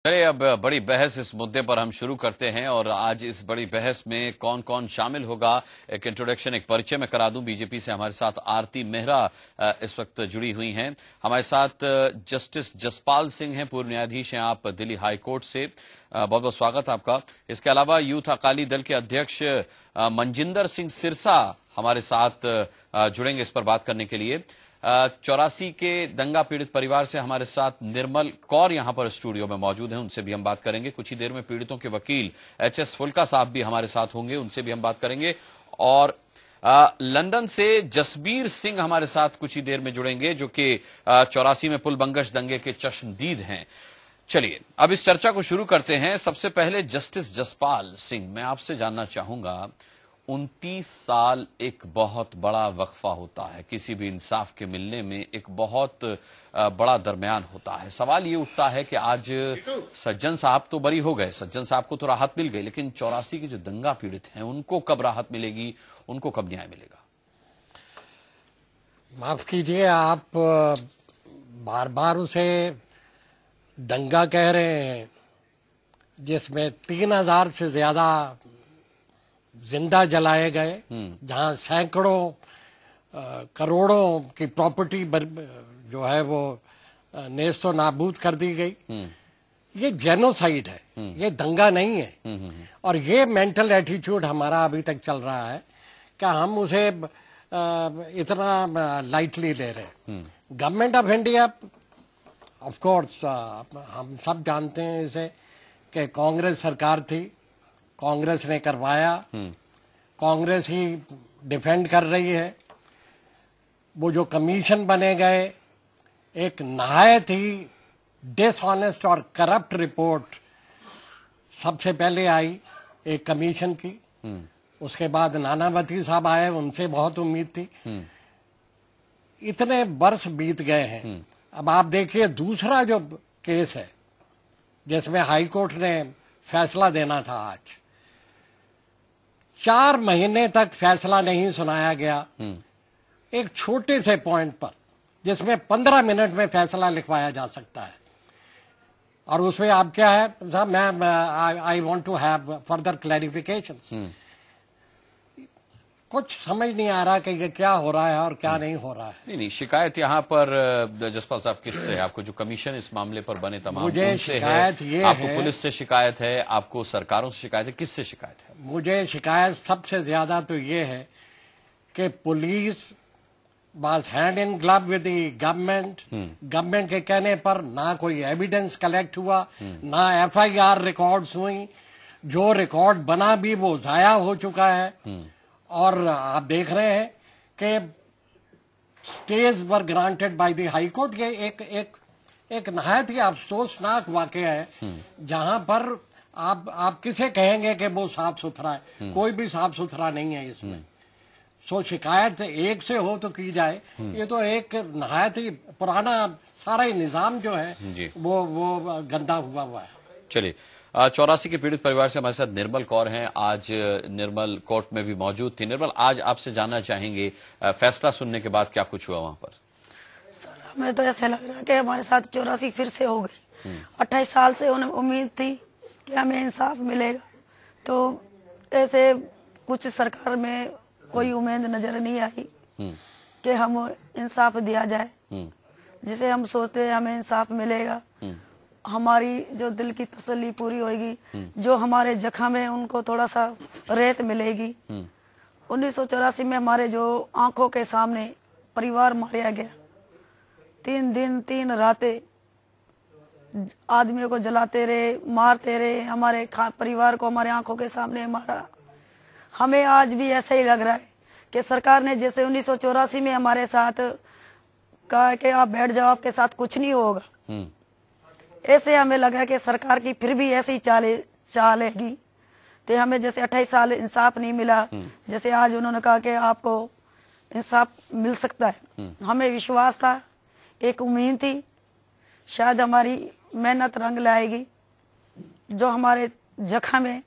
चलिए अब बड़ी बहस इस मुद्दे पर हम शुरू करते हैं और आज इस बड़ी बहस में कौन कौन शामिल होगा, एक इंट्रोडक्शन, एक परिचय मैं करा दूं। बीजेपी से हमारे साथ आरती मेहरा इस वक्त जुड़ी हुई हैं। हमारे साथ जस्टिस जसपाल सिंह हैं, पूर्व न्यायाधीश हैं आप दिल्ली हाई कोर्ट से। बहुत बहुत स्वागत आपका। इसके अलावा यूथ अकाली दल के अध्यक्ष मनजिंदर सिंह सिरसा हमारे साथ जुड़ेंगे इस पर बात करने के लिए। 84 के दंगा पीड़ित परिवार से हमारे साथ निर्मल कौर यहां पर स्टूडियो में मौजूद हैं, उनसे भी हम बात करेंगे। कुछ ही देर में पीड़ितों के वकील एच.एस. फुल्का साहब भी हमारे साथ होंगे, उनसे भी हम बात करेंगे। और लंदन से जसबीर सिंह हमारे साथ कुछ ही देर में जुड़ेंगे, जो कि 84 में पुलबंगश दंगे के चश्मदीद हैं। चलिए अब इस चर्चा को शुरू करते हैं। सबसे पहले जस्टिस जसपाल सिंह, मैं आपसे जानना चाहूंगा, 29 साल एक बहुत बड़ा वक्फा होता है, किसी भी इंसाफ के मिलने में एक बहुत बड़ा दरमियान होता है। सवाल ये उठता है कि आज सज्जन साहब तो बरी हो गए, सज्जन साहब को तो राहत मिल गई, लेकिन 84 के जो दंगा पीड़ित हैं उनको कब राहत मिलेगी, उनको कब न्याय मिलेगा? माफ कीजिए, आप बार बार उसे दंगा कह रहे हैं जिसमें 3000 से ज्यादा जिंदा जलाए गए, जहां सैकड़ों करोड़ों की प्रॉपर्टी जो है वो नेस्तो नाबूद कर दी गई। ये जेनोसाइड है, ये दंगा नहीं है। और ये मेंटल एटीट्यूड हमारा अभी तक चल रहा है कि हम उसे इतना लाइटली ले रहे हैं। Government of India, of course हम सब जानते हैं इसे कि कांग्रेस सरकार थी, कांग्रेस ने करवाया, कांग्रेस ही डिफेंड कर रही है। वो जो कमीशन बने गए, एक नहायत ही डिसऑनेस्ट और करप्ट रिपोर्ट सबसे पहले आई एक कमीशन की। उसके बाद नानावती साहब आए, उनसे बहुत उम्मीद थी। इतने वर्ष बीत गए हैं। अब आप देखिए दूसरा जो केस है जिसमें हाई कोर्ट ने फैसला देना था, आज 4 महीने तक फैसला नहीं सुनाया गया। एक छोटे से पॉइंट पर जिसमें 15 मिनट में फैसला लिखवाया जा सकता है, और उसमें आप क्या है साहब, मैं I want to have further clarifications. कुछ समझ नहीं आ रहा कि ये क्या हो रहा है और क्या नहीं हो रहा है। नहीं, शिकायत यहाँ पर जसपाल साहब किससे है? आपको जो कमीशन इस मामले पर बने तमाम, मुझे शिकायत ये है, आपको पुलिस से शिकायत है, आपको सरकारों से शिकायत है, किससे शिकायत है? मुझे शिकायत सबसे ज्यादा तो ये है कि police was hand in glove with the government. Government के कहने पर ना कोई एविडेंस कलेक्ट हुआ, ना FIR रिकॉर्ड्स हुई। जो रिकॉर्ड बना भी वो जाया हो चुका है। और आप देख रहे हैं कि stage were granted by the high court. ये एक नहायत ही अफसोसनाक वाकया है, जहां पर आप किसे कहेंगे कि वो साफ सुथरा है? कोई भी साफ सुथरा नहीं है इसमें। सो शिकायत एक से हो तो की जाए, ये तो एक नहायत ही पुराना सारा ही निजाम जो है वो गंदा हुआ है। चलिए 84 के पीड़ित परिवार से हमारे साथ निर्मल कौर हैं। आज निर्मल कोर्ट में भी मौजूद थी। निर्मल, आज आपसे जानना चाहेंगे फैसला सुनने के बाद क्या कुछ हुआ वहां पर? सर, हमें तो ऐसा लग रहा है कि हमारे साथ 84 फिर से हो गई। 28 साल से उन्हें उम्मीद थी कि हमें इंसाफ मिलेगा, तो ऐसे कुछ सरकार में कोई उम्मीद नजर नहीं आई कि हम इंसाफ दिया जाए, जिसे हम सोचते हमें इंसाफ मिलेगा, हमारी जो दिल की तसल्ली पूरी होगी, जो हमारे जख्म है उनको थोड़ा सा रेत मिलेगी। 1984 में हमारे जो आंखों के सामने परिवार मारा गया, 3 दिन 3 रातें आदमियों को जलाते रहे, मारते रहे, हमारे परिवार को हमारे आंखों के सामने मारा। हमें आज भी ऐसा ही लग रहा है कि सरकार ने जैसे 1984 में हमारे साथ कहा कि आप बैठ जाओ, आपके साथ कुछ नहीं होगा, ऐसे हमें लगा कि सरकार की फिर भी ऐसी चालेगी। तो हमें जैसे 28 साल इंसाफ नहीं मिला, जैसे आज उन्होंने कहा कि आपको इंसाफ मिल सकता है। हमें विश्वास था, एक उम्मीद थी, शायद हमारी मेहनत रंग लाएगी, जो हमारे जख्म में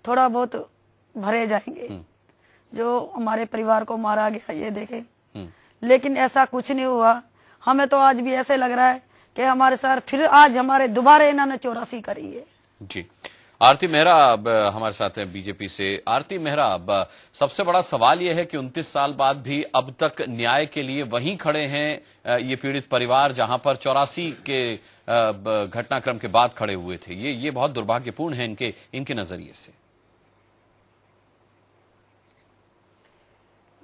थोड़ा बहुत भरे जाएंगे, जो हमारे परिवार को मारा गया ये देखे। लेकिन ऐसा कुछ नहीं हुआ। हमें तो आज भी ऐसे लग रहा है कि हमारे साथ फिर आज हमारे दोबारा इन्होंने 84 करी है। जी, आरती मेहरा अब हमारे साथ हैं बीजेपी से। आरती मेहरा, अब सबसे बड़ा सवाल यह है कि 29 साल बाद भी अब तक न्याय के लिए वहीं खड़े हैं ये पीड़ित परिवार जहां पर 84 के घटनाक्रम के बाद खड़े हुए थे। ये बहुत दुर्भाग्यपूर्ण है इनके नजरिए से।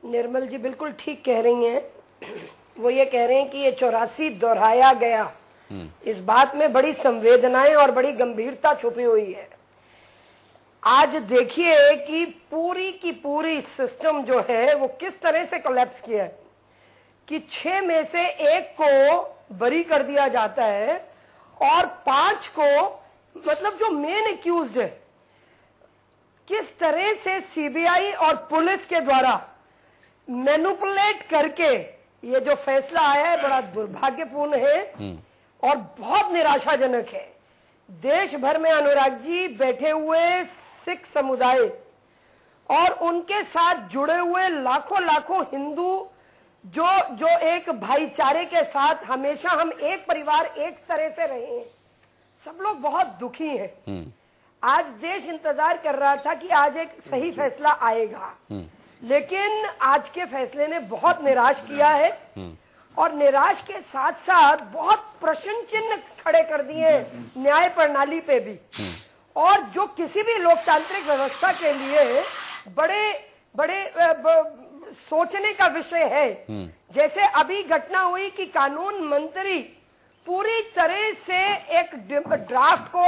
निर्मल जी बिल्कुल ठीक कह रही हैं। वो ये कह रहे हैं कि ये 84 दोहराया गया, इस बात में बड़ी संवेदनाएं और बड़ी गंभीरता छुपी हुई है। आज देखिए कि पूरी की पूरी सिस्टम जो है वो किस तरह से कोलैप्स किया है कि 6 में से 1 को बरी कर दिया जाता है और 5 को, मतलब जो मेन एक्यूज्ड है, किस तरह से सीबीआई और पुलिस के द्वारा मैनिपुलेट करके ये जो फैसला आया है बड़ा दुर्भाग्यपूर्ण है और बहुत निराशाजनक है। देश भर में अनुराग जी बैठे हुए सिख समुदाय और उनके साथ जुड़े हुए लाखों लाखों हिंदू जो एक भाईचारे के साथ हमेशा हम एक परिवार एक तरह से रहे हैं, सब लोग बहुत दुखी हैं। आज देश इंतजार कर रहा था कि आज एक सही फैसला आएगा, लेकिन आज के फैसले ने बहुत निराश किया है और निराश के साथ साथ बहुत प्रश्न चिन्ह खड़े कर दिए न्याय प्रणाली पे भी, और जो किसी भी लोकतांत्रिक व्यवस्था के लिए बड़े सोचने का विषय है। जैसे अभी घटना हुई कि कानून मंत्री पूरी तरह से एक ड्राफ्ट को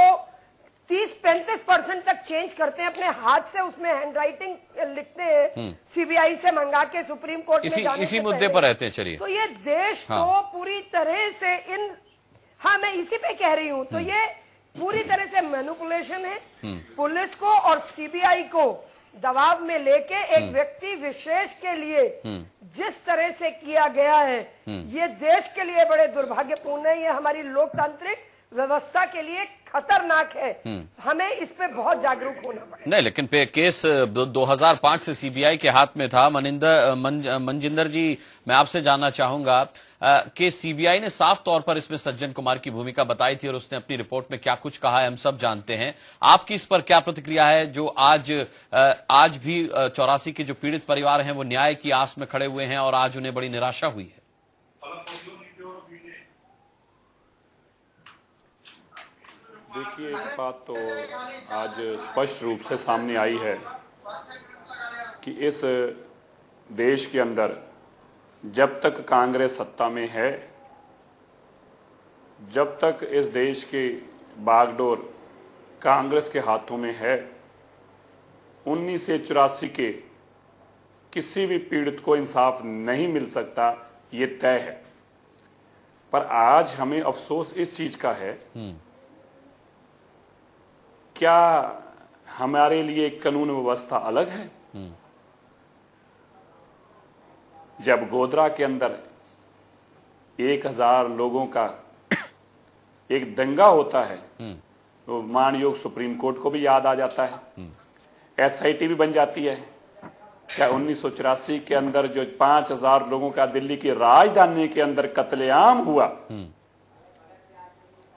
30-35% तक चेंज करते हैं अपने हाथ से, उसमें हैंडराइटिंग लिखते हैं, सीबीआई से मंगा के सुप्रीम कोर्ट में जाने इसी मुद्दे पर रहते हैं। चलिए, तो ये देश तो पूरी तरह से मैं इसी पे कह रही हूं, तो ये पूरी तरह से मैनिपुलेशन है। पुलिस को और सीबीआई को दबाव में लेके एक व्यक्ति विशेष के लिए जिस तरह से किया गया है, ये देश के लिए बड़े दुर्भाग्यपूर्ण है। ये हमारी लोकतांत्रिक व्यवस्था के लिए खतरनाक है। हमें इस पे बहुत जागरूक होना पड़ेगा। नहीं, लेकिन केस 2005 से सीबीआई के हाथ में था। मनजिंदर जी, मैं आपसे जानना चाहूंगा कि सीबीआई ने साफ तौर पर इसमें सज्जन कुमार की भूमिका बताई थी और उसने अपनी रिपोर्ट में क्या कुछ कहा है हम सब जानते हैं। आपकी इस पर क्या प्रतिक्रिया है जो आज भी 84 के जो पीड़ित परिवार हैं वो न्याय की आस में खड़े हुए हैं और आज उन्हें बड़ी निराशा हुई है? देखिए, एक बात तो आज स्पष्ट रूप से सामने आई है कि इस देश के अंदर जब तक कांग्रेस सत्ता में है, जब तक इस देश की बागडोर कांग्रेस के हाथों में है, 1984 के किसी भी पीड़ित को इंसाफ नहीं मिल सकता, ये तय है। पर आज हमें अफसोस इस चीज का है, क्या हमारे लिए कानून व्यवस्था अलग है? जब गोधरा के अंदर 1000 लोगों का एक दंगा होता है तो मानयोग सुप्रीम कोर्ट को भी याद आ जाता है, एसआईटी भी बन जाती है। क्या 1984 के अंदर जो 5000 लोगों का दिल्ली की राजधानी के अंदर कत्लेआम हुआ,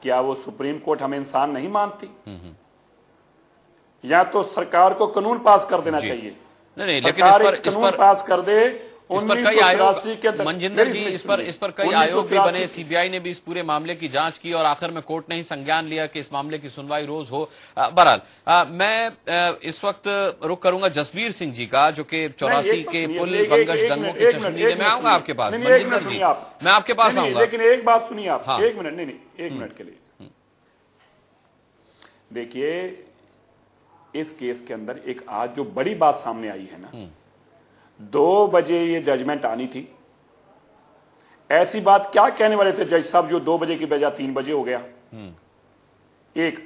क्या वो सुप्रीम कोर्ट हमें इंसान नहीं मानती? या तो सरकार को कानून पास कर देना चाहिए। नहीं, लेकिन इस पर पास कर दे। इस पर कई आयोग, मनजिंदर जी, इस पर कई आयोग भी बने, सीबीआई ने भी इस पूरे मामले की जांच की और आखिर में कोर्ट ने ही संज्ञान लिया कि इस मामले की सुनवाई रोज हो। बहरहाल मैं इस वक्त रुख करूंगा जसबीर सिंह जी का, जो कि 84 के पुल बंगश दंगों के चश्मीले में आऊंगा आपके पास। मनजिंदर जी, मैं आपके पास आऊंगा, लेकिन एक बात सुनिए आप। हाँ। 1 मिनट, नहीं 1 मिनट के लिए। देखिए, इस केस के अंदर एक आज जो बड़ी बात सामने आई है ना, 2 बजे ये जजमेंट आनी थी। ऐसी बात क्या कहने वाले थे जज साहब जो 2 बजे की बजाय 3 बजे हो गया? एक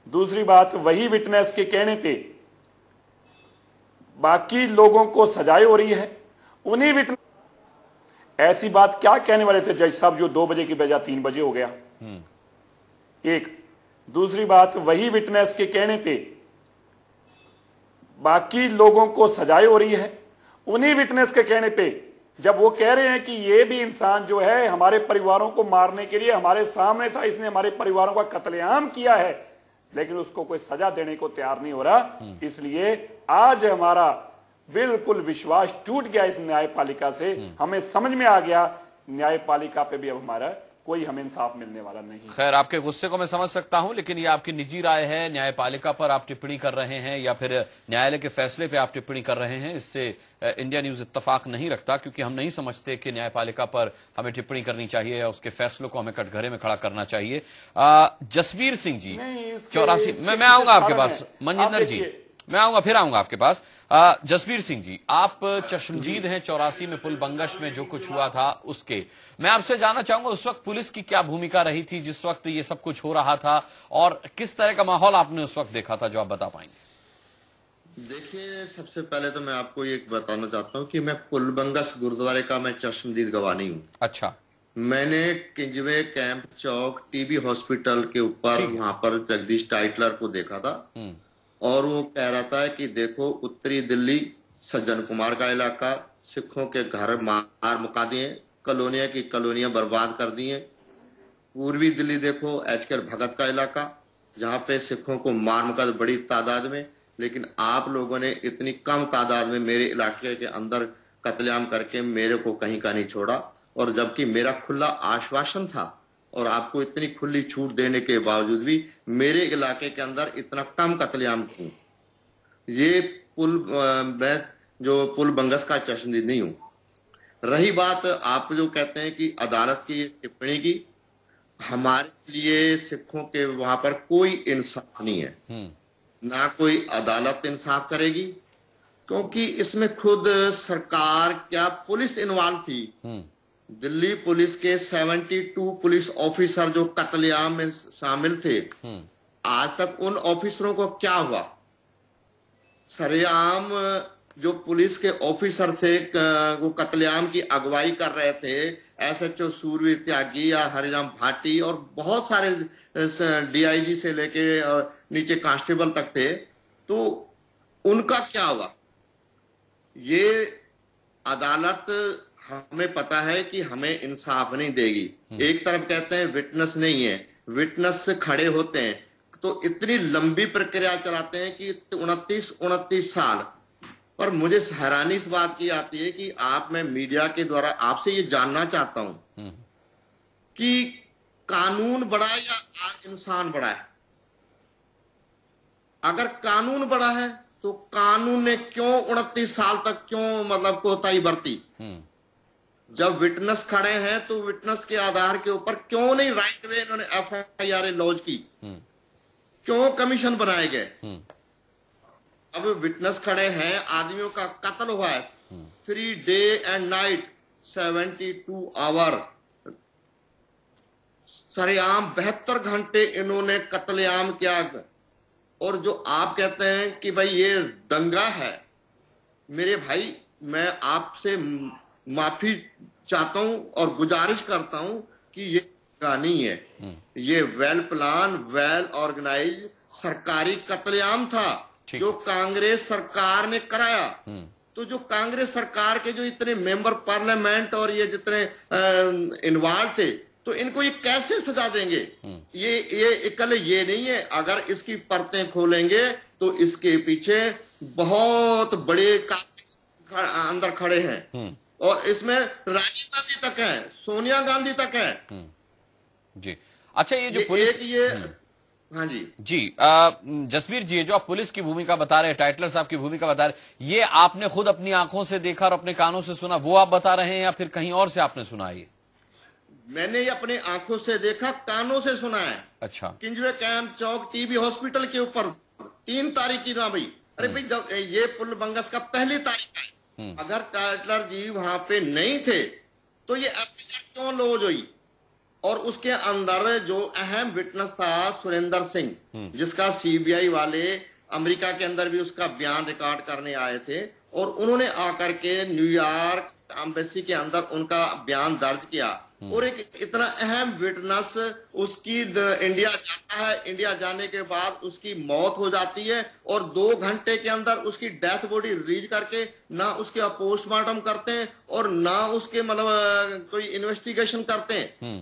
दूसरी बात, वही विटनेस के कहने पे बाकी लोगों को सजाएं हो रही है, उन्हीं विटनेस। ऐसी बात क्या कहने वाले थे जज साहब जो 2 बजे की बजाय 3 बजे हो गया? एक दूसरी बात, वही विटनेस के कहने पे बाकी लोगों को सजाएं हो रही है, उन्हीं विटनेस के कहने पे जब वो कह रहे हैं कि ये भी इंसान जो है हमारे परिवारों को मारने के लिए हमारे सामने था, इसने हमारे परिवारों का कत्लेआम किया है, लेकिन उसको कोई सजा देने को तैयार नहीं हो रहा। इसलिए आज हमारा बिल्कुल विश्वास टूट गया इस न्यायपालिका से। हमें समझ में आ गया न्यायपालिका पे भी अब हमारा कोई हमें इंसाफ मिलने वाला नहीं। खैर, आपके गुस्से को मैं समझ सकता हूं, लेकिन ये आपकी निजी राय है। न्यायपालिका पर आप टिप्पणी कर रहे हैं या फिर न्यायालय के फैसले पे आप टिप्पणी कर रहे हैं, इससे इंडिया न्यूज इत्तेफाक नहीं रखता, क्योंकि हम नहीं समझते कि न्यायपालिका पर हमें टिप्पणी करनी चाहिए या उसके फैसलों को हमें कटघरे में खड़ा करना चाहिए। जसबीर सिंह जी 84, मैं आऊंगा आपके पास। मनजिंदर जी, मैं आऊंगा, फिर आऊंगा आपके पास। जसबीर सिंह जी, आप चश्मदीद हैं 84 में पुल बंगश में जो कुछ हुआ था उसके। मैं आपसे जानना चाहूंगा उस वक्त पुलिस की क्या भूमिका रही थी जिस वक्त ये सब कुछ हो रहा था, और किस तरह का माहौल आपने उस वक्त देखा था, जो आप बता पाएंगे? देखिए, सबसे पहले तो मैं आपको ये बताना चाहता हूँ कि मैं पुल बंगश गुरुद्वारे का मैं चश्मदीद गवाह नहीं हूँ। अच्छा। मैंने किंजवे कैंप चौक टीबी हॉस्पिटल के ऊपर वहां पर जगदीश टाइटलर को देखा था, और वो कह रहा था कि देखो उत्तरी दिल्ली सज्जन कुमार का इलाका, सिखों के घर मार मुका दिए, कॉलोनियां की कॉलोनियां बर्बाद कर दी हैं। पूर्वी दिल्ली देखो एचके भगत का इलाका, जहां पे सिखों को मार मुका बड़ी तादाद में, लेकिन आप लोगों ने इतनी कम तादाद में मेरे इलाके के अंदर कत्लेआम करके मेरे को कहीं का नहीं छोड़ा। और जबकि मेरा खुला आश्वासन था और आपको इतनी खुली छूट देने के बावजूद भी मेरे इलाके के अंदर इतना कम कत्लेआम क्यों? ये मैं जो पुल बंगश का चश्मदीद नहीं हूं। रही बात आप जो कहते हैं कि अदालत की टिप्पणी की, हमारे लिए सिखों के वहां पर कोई इंसाफ नहीं है, ना कोई अदालत इंसाफ करेगी, क्योंकि इसमें खुद सरकार क्या पुलिस इन्वॉल्व थी। दिल्ली पुलिस के 72 पुलिस ऑफिसर जो कत्लेआम में शामिल थे, आज तक उन ऑफिसरों को क्या हुआ? सरेआम जो पुलिस के ऑफिसर से वो कत्लेआम की अगुवाई कर रहे थे, एसएचओ सूरवीर त्यागी या हरिराम भाटी और बहुत सारे डीआईजी से लेके नीचे कांस्टेबल तक थे, तो उनका क्या हुआ? ये अदालत हमें पता है कि हमें इंसाफ नहीं देगी। एक तरफ कहते हैं विटनेस नहीं है, विटनेस खड़े होते हैं तो इतनी लंबी प्रक्रिया चलाते हैं कि 29 साल। पर मुझे हैरानी इस बात की आती है कि मैं मीडिया के द्वारा आपसे ये जानना चाहता हूं कि कानून बड़ा है या इंसान बड़ा है? अगर कानून बड़ा है तो कानून ने क्यों 29 साल तक क्यों मतलब कोताही बरती? जब विटनेस खड़े हैं तो विटनेस के आधार के ऊपर क्यों नहीं राइट वे इन्होंने एफआईआर लॉन्च की? क्यों कमीशन बनाए गए? अब विटनेस खड़े हैं, आदमियों का कत्ल हुआ है, 3 डे एंड नाइट 72 आवर सरेआम 72 घंटे इन्होंने कत्लेआम किया। और जो आप कहते हैं कि भाई ये दंगा है, मेरे भाई मैं आपसे माफी चाहता हूं और गुजारिश करता हूं कि ये दंगा नहीं है, ये वेल प्लान वेल ऑर्गेनाइज सरकारी कत्लेआम था जो कांग्रेस सरकार ने कराया। तो जो कांग्रेस सरकार के जो इतने मेंबर पार्लियामेंट और ये जितने इन्वॉल्व थे, तो इनको ये कैसे सजा देंगे? ये कल ये नहीं है, अगर इसकी परतें खोलेंगे तो इसके पीछे बहुत बड़े अंदर खड़े हैं, और इसमें राजीव गांधी तक है, सोनिया गांधी तक है। जी अच्छा, ये जो पुलिस हाँ जी जसबीर जी, जो आप पुलिस की भूमिका बता रहे हैं, टाइटलर साहब की भूमिका बता रहे हैं, ये आपने खुद अपनी आंखों से देखा और अपने कानों से सुना, वो आप बता रहे हैं या फिर कहीं और से आपने सुना है? मैंने ये अपनी आंखों से देखा, कानों से सुना है। अच्छा। किंजवे कैंप चौक टीबी हॉस्पिटल के ऊपर 3 तारीख की ना भाई, अरे भाई जब ये पुल बंगश का पहली तारीख है, अगर टाइटलर जी वहां पे नहीं थे तो ये एफआईआर क्यों लॉन्च हुई? और उसके अंदर जो अहम विटनेस था सुरेंद्र सिंह, जिसका सीबीआई वाले अमेरिका के अंदर भी उसका बयान रिकॉर्ड करने आए थे, और उन्होंने आकर के न्यूयॉर्क एम्बेसी के अंदर उनका बयान दर्ज किया और एक इतना अहम विटनेस उसकी इंडिया जाता है, इंडिया जाने के बाद उसकी मौत हो जाती है और 2 घंटे के अंदर उसकी डेथ बॉडी रिलीज करके ना उसके पोस्टमार्टम करते हैं और ना उसके मतलब कोई इन्वेस्टिगेशन करते हैं।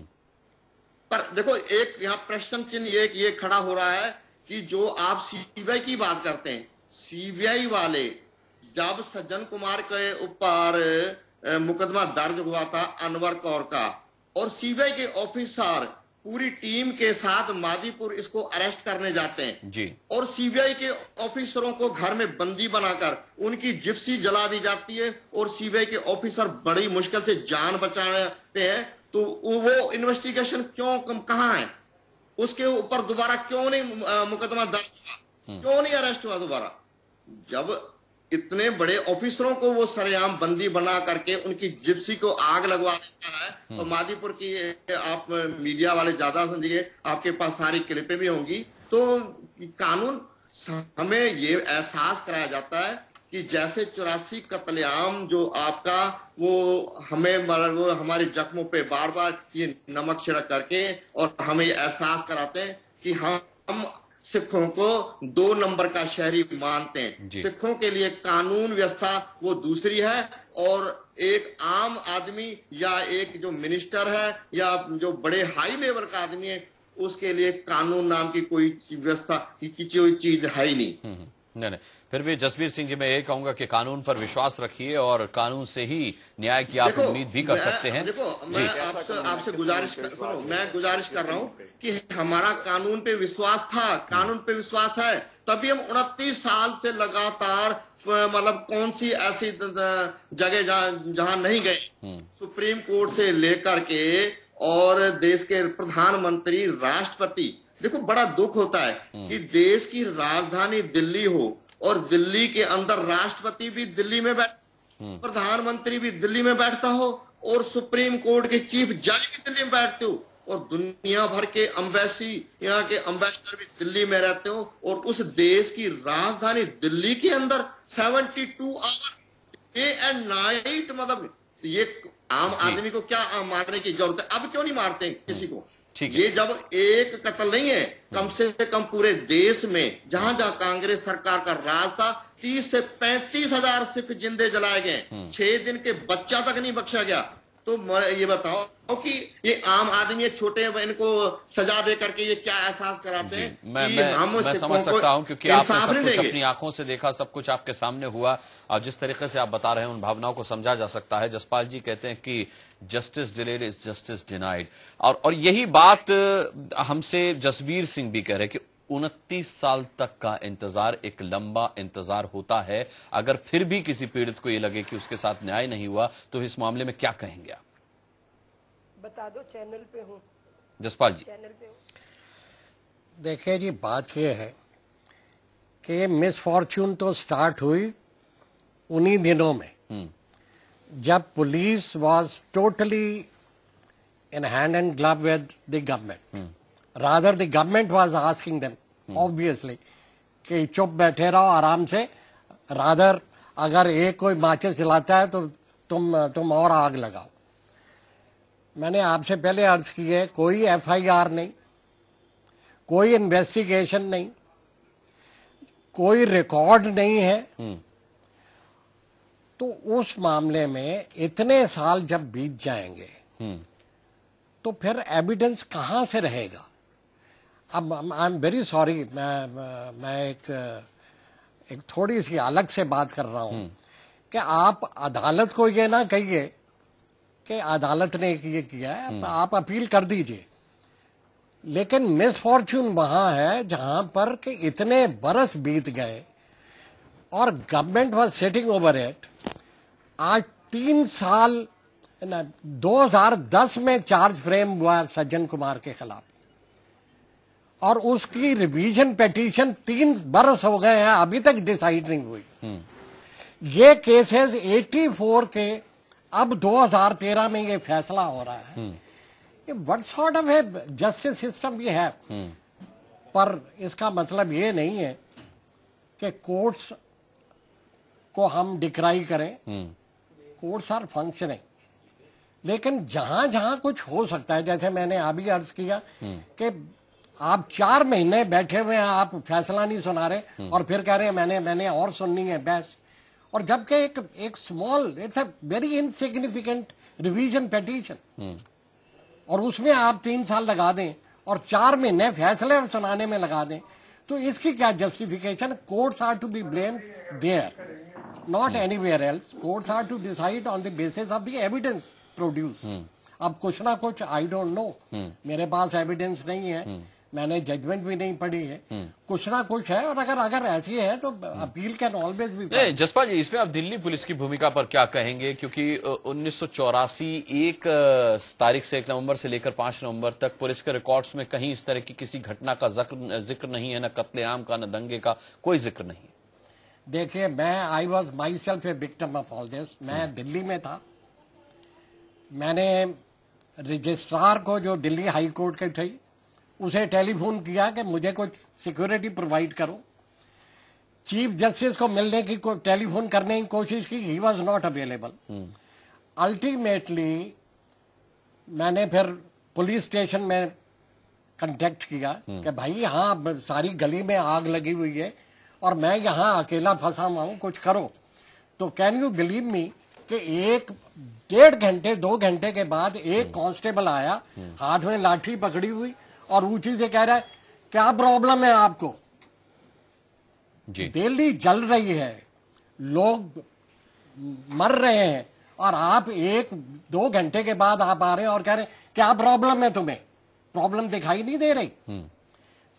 पर देखो एक यहाँ प्रश्न चिन्ह ये खड़ा हो रहा है कि जो आप सीबीआई की बात करते हैं, सीबीआई वाले जब सज्जन कुमार के ऊपर मुकदमा दर्ज हुआ था अनवर कौर का, और सीबीआई के ऑफिसर पूरी टीम के साथ मादीपुर इसको अरेस्ट करने जाते हैं जी, और सीबीआई के ऑफिसरों को घर में बंदी बनाकर उनकी जिप्सी जला दी जाती है और सीबीआई के ऑफिसर बड़ी मुश्किल से जान बचाते हैं, तो वो इन्वेस्टिगेशन क्यों कहाँ है? उसके ऊपर दोबारा क्यों नहीं मुकदमा दर्ज हुआ, क्यों नहीं अरेस्ट हुआ दोबारा? जब इतने बड़े ऑफिसरों को वो सरेआम बंदी बना करके उनकी जिप्सी को आग लगवा देता है, तो मादीपुर की आप मीडिया वाले ज्यादा समझिए, आपके पास सारी क्लिपें भी होंगी, तो कानून हमें ये एहसास कराया जाता है कि जैसे 84 कत्लेआम जो आपका वो हमें वो हमारे जख्मों पे बार बार ये नमक छिड़क करके और हमें एहसास कराते हैं कि हम सिखों को 2 नंबर का शहरी मानते हैं। सिखों के लिए कानून व्यवस्था वो दूसरी है और एक आम आदमी या एक जो मिनिस्टर है या जो बड़े हाई लेवल का आदमी है उसके लिए कानून नाम की कोई व्यवस्था की कोई चीज है ही नहीं। नहीं, फिर भी जसबीर सिंह जी मैं ये कहूंगा कि कानून पर विश्वास रखिए और कानून से ही न्याय की आप उम्मीद भी कर सकते हैं। देखो मैं आपसे गुजारिश कर रहा हूँ कि हमारा कानून पे विश्वास था, कानून पे विश्वास है, तभी हम 29 साल से लगातार मतलब कौन सी ऐसी जगह जहां नहीं गए, सुप्रीम कोर्ट से लेकर के और देश के प्रधानमंत्री, राष्ट्रपति। देखो बड़ा दुख होता है कि देश की राजधानी दिल्ली हो और दिल्ली के अंदर राष्ट्रपति भी दिल्ली में प्रधानमंत्री भी दिल्ली में बैठता हो और सुप्रीम कोर्ट के चीफ जज भी दिल्ली में बैठते हो और दुनिया भर के एम्बेसी यहाँ के एम्बेसडर भी दिल्ली में रहते हो और उस देश की राजधानी दिल्ली के अंदर 72 आवर डे एंड नाइट, मतलब ये आम आदमी को क्या मारने की जरूरत है? अब क्यों नहीं मारते किसी को? ये जब एक कत्ल नहीं है, कम से कम पूरे देश में जहां जहां कांग्रेस सरकार का राज था 30 से 35 हजार सिख जिंदे जलाए गए, 6 दिन के बच्चा तक नहीं बख्शा गया। तो ये बताओ कि ये आम आदमी छोटे इनको सजा दे करके ये क्या एहसास कराते हैं? मैं समझ सकता हूं क्योंकि आपने सब कुछ अपनी आंखों से देखा, सब कुछ आपके सामने हुआ और जिस तरीके से आप बता रहे हैं उन भावनाओं को समझा जा सकता है। जसपाल जी कहते हैं कि justice delayed is justice denied, और यही बात हमसे जसबीर सिंह भी कह रहे हैं कि 29 साल तक का इंतजार एक लंबा इंतजार होता है। अगर फिर भी किसी पीड़ित को ये लगे कि उसके साथ न्याय नहीं हुआ तो इस मामले में क्या कहेंगे आप? बता दो, चैनल पे हूं। जसपाल जी चैनल पे देखिए जी, बात यह है कि मिसफॉर्च्यून तो स्टार्ट हुई उन्हीं दिनों में जब police was totally in hand and glove with the government. Rather the government was asking them obviously कि चुप बैठे रहो आराम से, रादर अगर एक कोई माचिस जलाता है तो तुम और आग लगाओ। मैंने आपसे पहले अर्ज की है, कोई एफआईआर नहीं, कोई इन्वेस्टिगेशन नहीं, कोई रिकॉर्ड नहीं है। तो उस मामले में इतने साल जब बीत जाएंगे तो फिर एविडेंस कहां से रहेगा? अब आई एम वेरी सॉरी, मैं एक थोड़ी सी अलग से बात कर रहा हूं कि आप अदालत को ये ना कहिए कि अदालत ने ये किया है, आप अपील कर दीजिए, लेकिन मिसफॉर्च्यून वहां है जहां पर कि इतने बरस बीत गए और government was sitting over it. आज 3 साल 2010 में चार्ज फ्रेम हुआ सज्जन कुमार के खिलाफ और उसकी रिवीजन पिटीशन 3 बरस हो गए हैं, अभी तक डिसाइड नहीं हुई। ये केसेस 84 के अब 2013 में ये फैसला हो रहा है। ये व्हाट सॉर्ट ऑफ है जस्टिस सिस्टम ये है? पर इसका मतलब ये नहीं है कि कोर्ट्स को हम डिक्राई करें। कोर्ट्स आर फंक्शनिंग, लेकिन जहां जहां कुछ हो सकता है, जैसे मैंने अभी अर्ज किया कि आप 4 महीने बैठे हुए हैं, आप फैसला नहीं सुना रहे और फिर कह रहे हैं मैंने और सुननी है बहस। और जबकि एक small, it's a very insignificant revision petition, और उसमें आप 3 साल लगा दें और 4 महीने फैसले सुनाने में लगा दें, तो इसकी क्या justification? Courts are to be blamed there, not anywhere else. Courts are to decide on the basis of the evidence produce. अब कुछ ना कुछ, आई डोंट नो, मेरे पास एविडेंस नहीं है, मैंने जजमेंट भी नहीं पढ़ी है, कुछ ना कुछ है, और अगर ऐसी है तो appeal can always be. Jaspal ji, इसमें आप दिल्ली पुलिस की भूमिका पर क्या कहेंगे? क्योंकि 1984 1 तारीख से 1 नवंबर से लेकर 5 नवंबर तक पुलिस के रिकॉर्ड्स में कहीं इस तरह की किसी घटना का जिक्र नहीं है, न कत्लेआम का, न दंगे का, कोई जिक्र नहीं। देखिए, I was my self a victim of all this. मैं दिल्ली में था, मैंने रजिस्ट्रार को, जो दिल्ली हाई कोर्ट के थे, उसे टेलीफोन किया कि मुझे कुछ सिक्योरिटी प्रोवाइड करो। चीफ जस्टिस को मिलने की टेलीफोन करने की कोशिश की, he was not available. Ultimately मैंने फिर पुलिस स्टेशन में कांटेक्ट किया कि भाई यहाँ सारी गली में आग लगी हुई है और मैं यहाँ अकेला फंसा हुआ हूँ, कुछ करो। तो कैन यू बिलीव मी कि 1-1.5 घंटे 2 घंटे के बाद एक कांस्टेबल आया, हाथ में लाठी पकड़ी हुई, और ऊंची से कह रहा है क्या प्रॉब्लम है आपको? जी, दिल्ली जल रही है, लोग मर रहे हैं, और आप 1-2 घंटे के बाद आप आ रहे हैं और कह रहे हैं क्या प्रॉब्लम है तुम्हें? प्रॉब्लम दिखाई नहीं दे रही?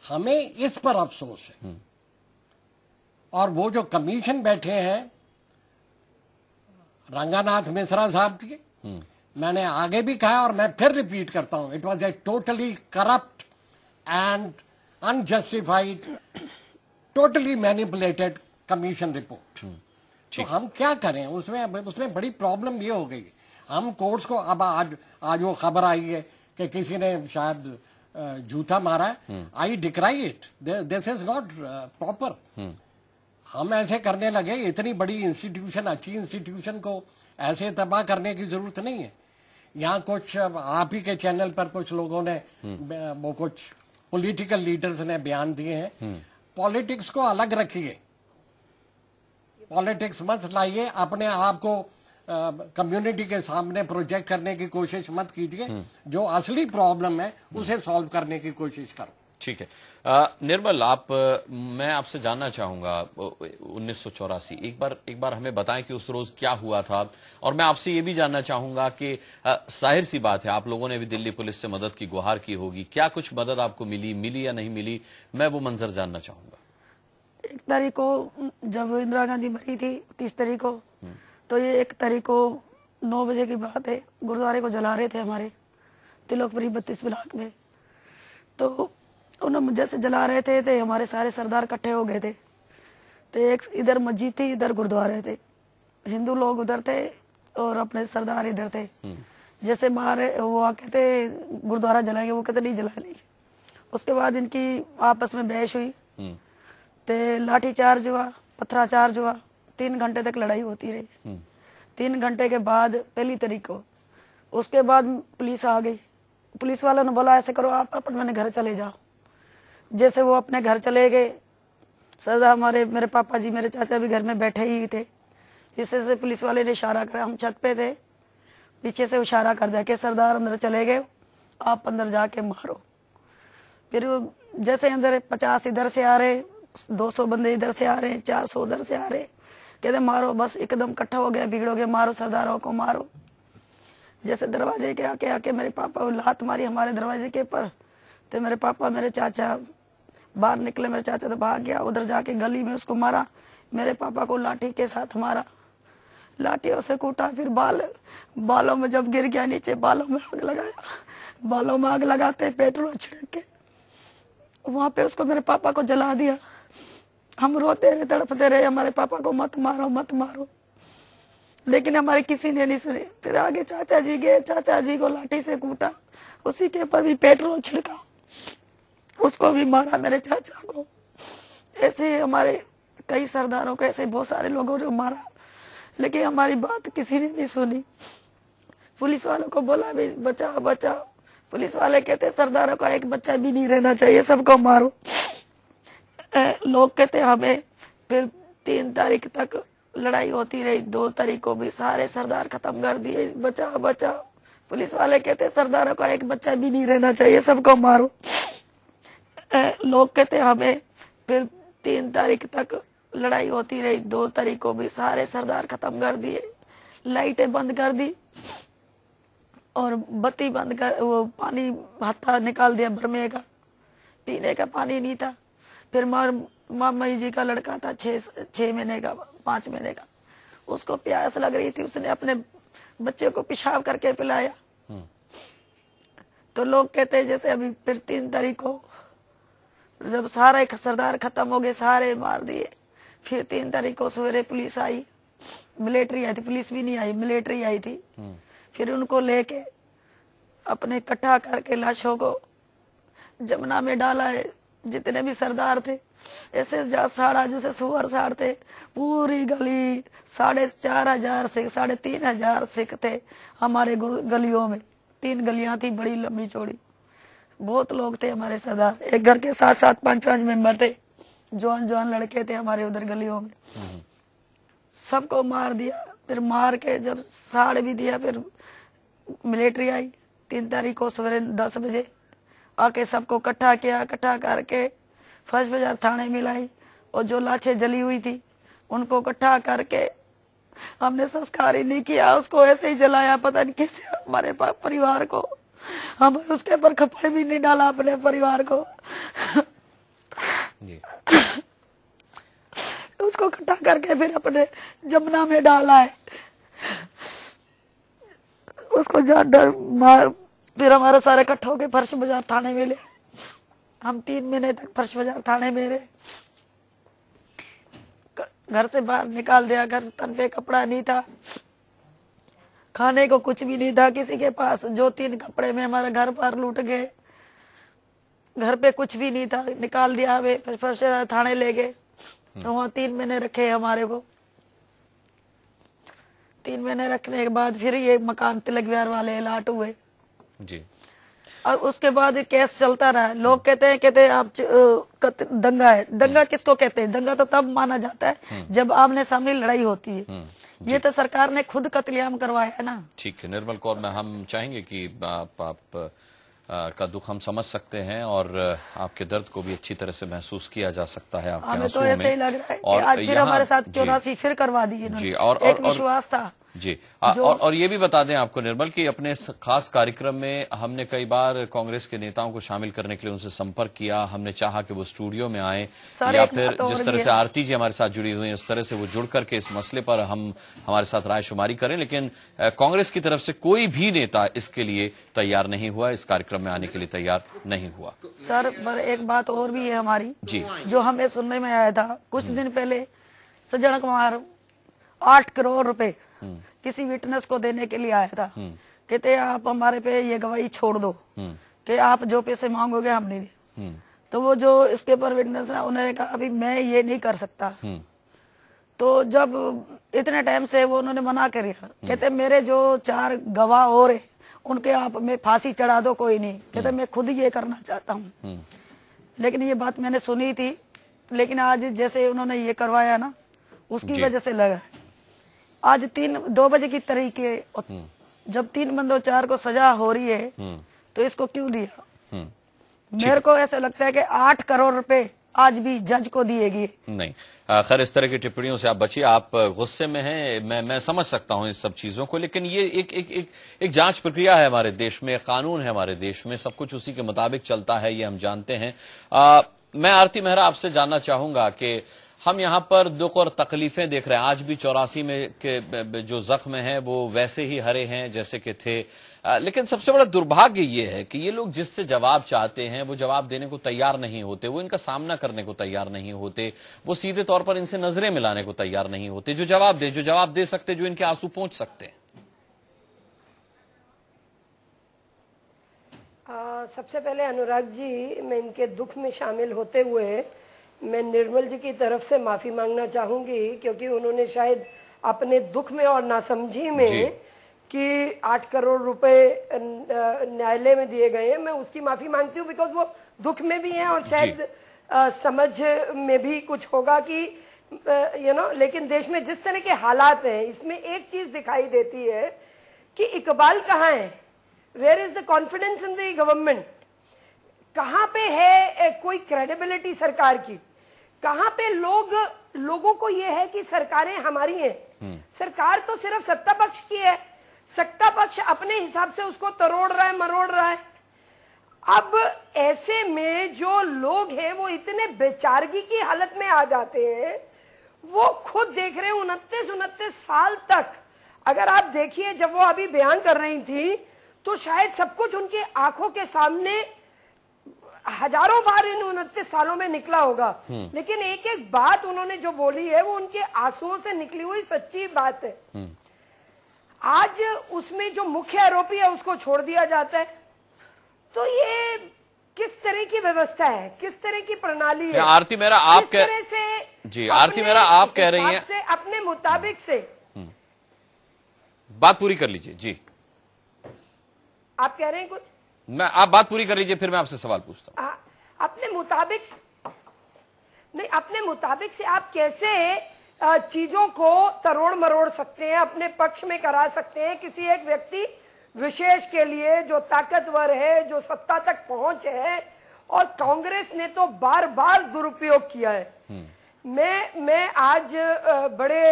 हमें इस पर अफसोस है। और वो जो कमीशन बैठे हैं रंगानाथ मिश्रा साहब की, मैंने आगे भी कहा और मैं फिर रिपीट करता हूं, it was a totally corrupt and unjustified, totally manipulated commission report. तो हम क्या करें? उसमें बड़ी प्रॉब्लम ये हो गई, हम कोर्ट्स को, अब आज वो खबर आई है कि किसी ने शायद जूता मारा है, I decry it, this is not proper. हम ऐसे करने लगे, इतनी बड़ी इंस्टीट्यूशन, अच्छी इंस्टीट्यूशन को ऐसे तबाह करने की जरूरत नहीं है। यहाँ कुछ आप ही के चैनल पर कुछ लोगों ने, वो कुछ पॉलिटिकल लीडर्स ने बयान दिए हैं, पॉलिटिक्स को अलग रखिए, पॉलिटिक्स मत लाइए, अपने आप को कम्युनिटी के सामने प्रोजेक्ट करने की कोशिश मत कीजिए, जो असली प्रॉब्लम है उसे सॉल्व करने की कोशिश करो। ठीक है। निर्मल, मैं आपसे जानना चाहूंगा 1984 एक बार हमें बताएं कि उस रोज क्या हुआ था, और मैं आपसे ये भी जानना चाहूंगा कि जाहिर सी बात है आप लोगों ने भी दिल्ली पुलिस से मदद की गुहार की होगी, क्या कुछ मदद आपको मिली या नहीं मिली? मैं वो मंजर जानना चाहूंगा। 1 तारीख को जब इंदिरा गांधी मरी थी, 30 तारीख को, तो ये 1 तारीख को 9 बजे की बात है, गुरुद्वारे को जला रहे थे हमारे तिलोकपुरी 32 ब्लॉक में। तो उन्होंने जैसे जला रहे थे तो हमारे सारे सरदार इकट्ठे हो गए थे। तो एक इधर मस्जिद थी, इधर गुरुद्वारे थे, हिंदू लोग उधर थे और अपने सरदार इधर थे। जैसे मारे वो आके थे गुरुद्वारा जलाएंगे, वो कहते नहीं जलाएंगे। उसके बाद इनकी आपस में बहस हुई, तो लाठी चार्ज हुआ, पत्थराचार्ज हुआ, 3 घंटे तक लड़ाई होती रही। 3 घंटे के बाद 1 तारीख को, उसके बाद पुलिस आ गई। पुलिस वालों ने बोला ऐसे करो, आप अपने घर चले जाओ। जैसे वो अपने घर चले गए, सरदार मेरे पापा जी, मेरे चाचा भी घर में बैठे ही थे। जिससे से पुलिस वाले ने इशारा करा, हम छत पे थे, पीछे से इशारा कर दिया कि सरदार अंदर चले गए, आप अंदर जाके मारो। फिर जैसे अंदर 50 इधर से आ रहे, 200 बंदे इधर से आ रहे, 400 उधर से आ रहे, कहते मारो, बस एकदम इकट्ठा हो गया, भीड़ हो गया, मारो सरदारों को मारो। जैसे दरवाजे के आके मेरे पापा को लात मारी हमारे दरवाजे के ऊपर, तो मेरे पापा मेरे चाचा बाहर निकले, मेरे चाचा तो भाग गया, उधर जाके गली में उसको मारा। मेरे पापा को लाठी के साथ मारा, लाठियों से कूटा। फिर बालों में जब गिर गया नीचे, बालों में आग लगाया, बालों में आग लगाते पेट्रोल छिड़क के वहां पे उसको, मेरे पापा को जला दिया। हम रोते रहे, तड़पते रहे, हमारे पापा को मत मारो मत मारो, लेकिन हमारे किसी ने नहीं सुनी। फिर आगे चाचा जी गए, चाचा जी को लाठी से कूटा, उसी के ऊपर भी पेट्रोल छिड़का, उसको भी मारा मेरे चाचा को। ऐसे हमारे कई सरदारों को, ऐसे बहुत सारे लोगों ने मारा, लेकिन हमारी बात किसी ने नहीं सुनी। पुलिस वालों को बोला भी बचाओ बचाओ, पुलिस वाले कहते सरदारों का एक बच्चा भी नहीं रहना चाहिए, सबको मारो। लोग कहते हमें। फिर 3 तारीख तक लड़ाई होती रही, 2 तारीख को भी सारे सरदार खत्म कर दिए, बचाओ बचाओ। पुलिस वाले कहते सरदारों का एक बच्चा भी नहीं रहना चाहिए, सबको मारो। लोग कहते हमें। फिर 3 तारीख तक लड़ाई होती रही, 2 तारीख को भी सारे सरदार खत्म कर दिए, लाइटें बंद कर दी और बत्ती बंद कर, वो पानी हाथा निकाल दिया भरमे का, पीने का पानी नहीं था। फिर मामा जी का लड़का था 6 महीने का, 5 महीने का, उसको प्यास लग रही थी, उसने अपने बच्चे को पेशाब करके पिलाया। तो लोग कहते जैसे अभी फिर 3 तारीख को जब सारे सरदार खत्म हो गए, सारे मार दिए, फिर 3 तारीख को सवेरे पुलिस आई, मिलिट्री आई थी, पुलिस भी नहीं आई, मिलिट्री आई थी। फिर उनको लेके अपने इकट्ठा करके लाशों को जमुना में डाला है। जितने भी सरदार थे ऐसे साड़ा जैसे सुअर साड़ते, पूरी गली 4,500 सिख, 3,500 सिख थे हमारे गलियों में। 3 गलियां थी बड़ी लंबी चौड़ी, बहुत लोग थे हमारे सरदार। एक घर के 7-7, 5-5 मेंबर थे, जवान लड़के थे हमारे उधर गलियों में। सबको मार दिया। फिर मार के जब साड़ भी दिया, फिर मिलिट्री आई 3 तारीख को सवेरे 10 बजे आके सबको इकट्ठा किया। इकट्ठा करके फर्स्ट बाजार थाने में लाई और जो लाशें जली हुई थी उनको इकट्ठा करके हमने संस्कार ही नहीं किया, उसको ऐसे ही जलाया। पता नहीं कैसे हमारे परिवार को, हम उसके ऊपर खपड़ भी नहीं डाला अपने परिवार को। जी। उसको इकट्ठा करके फिर अपने जमुना में डाला है, उसको मार। फिर हमारे सारे इकट्ठा होके फर्श बाजार थाने में ले, हम 3 महीने तक फर्श बाजार थाने में रहे। घर से बाहर निकाल दिया, घर तन पे कपड़ा नहीं था, खाने को कुछ भी नहीं था किसी के पास। जो 3 कपड़े में हमारे घर पर लूट गए, घर पे कुछ भी नहीं था, निकाल दिया हमें, फिर फर्श थाने ले गए। तो वहाँ 3 महीने रखे हमारे को। 3 महीने रखने के बाद फिर ये मकान तिलक विहार वाले अलाट हुए जी। और उसके बाद केस चलता रहा। लोग कहते हैं आप दंगा है। दंगा किसको कहते हैं? दंगा तो तब माना जाता है जब आमने सामने लड़ाई होती है। ये तो सरकार ने खुद कत्लेआम करवाया है ना। ठीक है निर्मल कौर, मैं हम चाहेंगे कि आप का दुख हम समझ सकते हैं और आपके दर्द को भी अच्छी तरह से महसूस किया जा सकता है आपके हमें आंसुओं तो ऐसे ही लग रहा है कि आज फिर हमारे साथ 84 फिर करवा दी इन्होंने। जी। और एक विश्वास था जी। और ये भी बता दें आपको निर्मल कि अपने इस खास कार्यक्रम में हमने कई बार कांग्रेस के नेताओं को शामिल करने के लिए उनसे संपर्क किया। हमने चाहा कि वो स्टूडियो में आए या फिर जिस तरह से आरती जी हमारे साथ जुड़ी हुई हैं उस तरह से वो जुड़ करके इस मसले पर हमारे साथ राय शुमारी करें, लेकिन कांग्रेस की तरफ से कोई भी नेता इसके लिए तैयार नहीं हुआ, इस कार्यक्रम में आने के लिए तैयार नहीं हुआ। सर पर एक बात और भी है हमारी जी, जो हमें सुनने में आया था कुछ दिन पहले, सज्जन कुमार 8 करोड़ रुपए किसी विटनेस को देने के लिए आया था। कहते आप हमारे पे ये गवाही छोड़ दो कि आप जो पैसे मांगोगे हम नहीं दे। तो वो जो इसके पर विटनेस है उन्होंने कहा अभी मैं ये नहीं कर सकता। तो जब इतने टाइम से वो उन्होंने मना कर दिया, कहते मेरे जो 4 गवाह और है उनके आप में फांसी चढ़ा दो, कोई नहीं। कहते मैं खुद ये करना चाहता हूँ। लेकिन ये बात मैंने सुनी थी, लेकिन आज जैसे उन्होंने ये करवाया ना उसकी वजह से लगा। आज 2 बजे की तरीके जब 3 बंदों 4 को सजा हो रही है तो इसको क्यों दिया? मेरे को ऐसा लगता है कि 8 करोड़ रुपए आज भी जज को दिएगी नहीं। खैर इस तरह की टिप्पणियों से आप बचिए, आप गुस्से में हैं, मैं समझ सकता हूं इस सब चीजों को, लेकिन ये एक जांच प्रक्रिया है हमारे देश में, कानून है हमारे देश में, सब कुछ उसी के मुताबिक चलता है, ये हम जानते हैं। मैं आरती मेहरा आपसे जानना चाहूंगा कि हम यहाँ पर दुख और तकलीफें देख रहे हैं। आज भी 84 में के जो जख्म हैं वो वैसे ही हरे हैं जैसे कि थे, लेकिन सबसे बड़ा दुर्भाग्य ये है कि ये लोग जिससे जवाब चाहते हैं वो जवाब देने को तैयार नहीं होते, वो इनका सामना करने को तैयार नहीं होते, वो सीधे तौर पर इनसे नजरें मिलाने को तैयार नहीं होते, जो जवाब दे सकते, जो इनके आंसू पहुंच सकते हैं। सबसे पहले अनुराग जी, मैं इनके दुख में शामिल होते हुए मैं निर्मल जी की तरफ से माफी मांगना चाहूंगी, क्योंकि उन्होंने शायद अपने दुख में और नासमझी में कि 8 करोड़ रुपए न्यायालय में दिए गए हैं, मैं उसकी माफी मांगती हूँ, बिकॉज वो दुख में भी हैं और शायद समझ में भी कुछ होगा कि लेकिन देश में जिस तरह के हालात हैं, इसमें एक चीज दिखाई देती है कि इकबाल कहाँ है, where is the confidence in the government, कहाँ पे है कोई क्रेडिबिलिटी सरकार की, कहाँ पे लोगों को ये है कि सरकारें हमारी हैं। सरकार तो सिर्फ सत्ता पक्ष की है, सत्ता पक्ष अपने हिसाब से उसको तरोड़ रहा है, मरोड़ रहा है। अब ऐसे में जो लोग हैं वो इतने बेचारगी की हालत में आ जाते हैं, वो खुद देख रहे हैं 29 साल तक। अगर आप देखिए, जब वो अभी बयान कर रही थी तो शायद सब कुछ उनकी आंखों के सामने हजारों बार इन 29 सालों में निकला होगा, लेकिन एक एक बात उन्होंने जो बोली है वो उनके आंसुओं से निकली हुई सच्ची बात है। आज उसमें जो मुख्य आरोपी है उसको छोड़ दिया जाता है, तो ये किस तरह की व्यवस्था है, किस तरह की प्रणाली है? आरती मेहरा, आप किस तरह से जी आरती मेहरा, आप कह रही हैं से अपने मुताबिक से बात पूरी कर लीजिए। जी आप कह रहे हैं कुछ, आप बात पूरी कर लीजिए, फिर मैं आपसे सवाल पूछता हूं। अपने मुताबिक से आप कैसे चीजों को तरोड़ मरोड़ सकते हैं, अपने पक्ष में करा सकते हैं किसी एक व्यक्ति विशेष के लिए जो ताकतवर है, जो सत्ता तक पहुंच है, और कांग्रेस ने तो बार बार दुरुपयोग किया है। मैं आज बड़े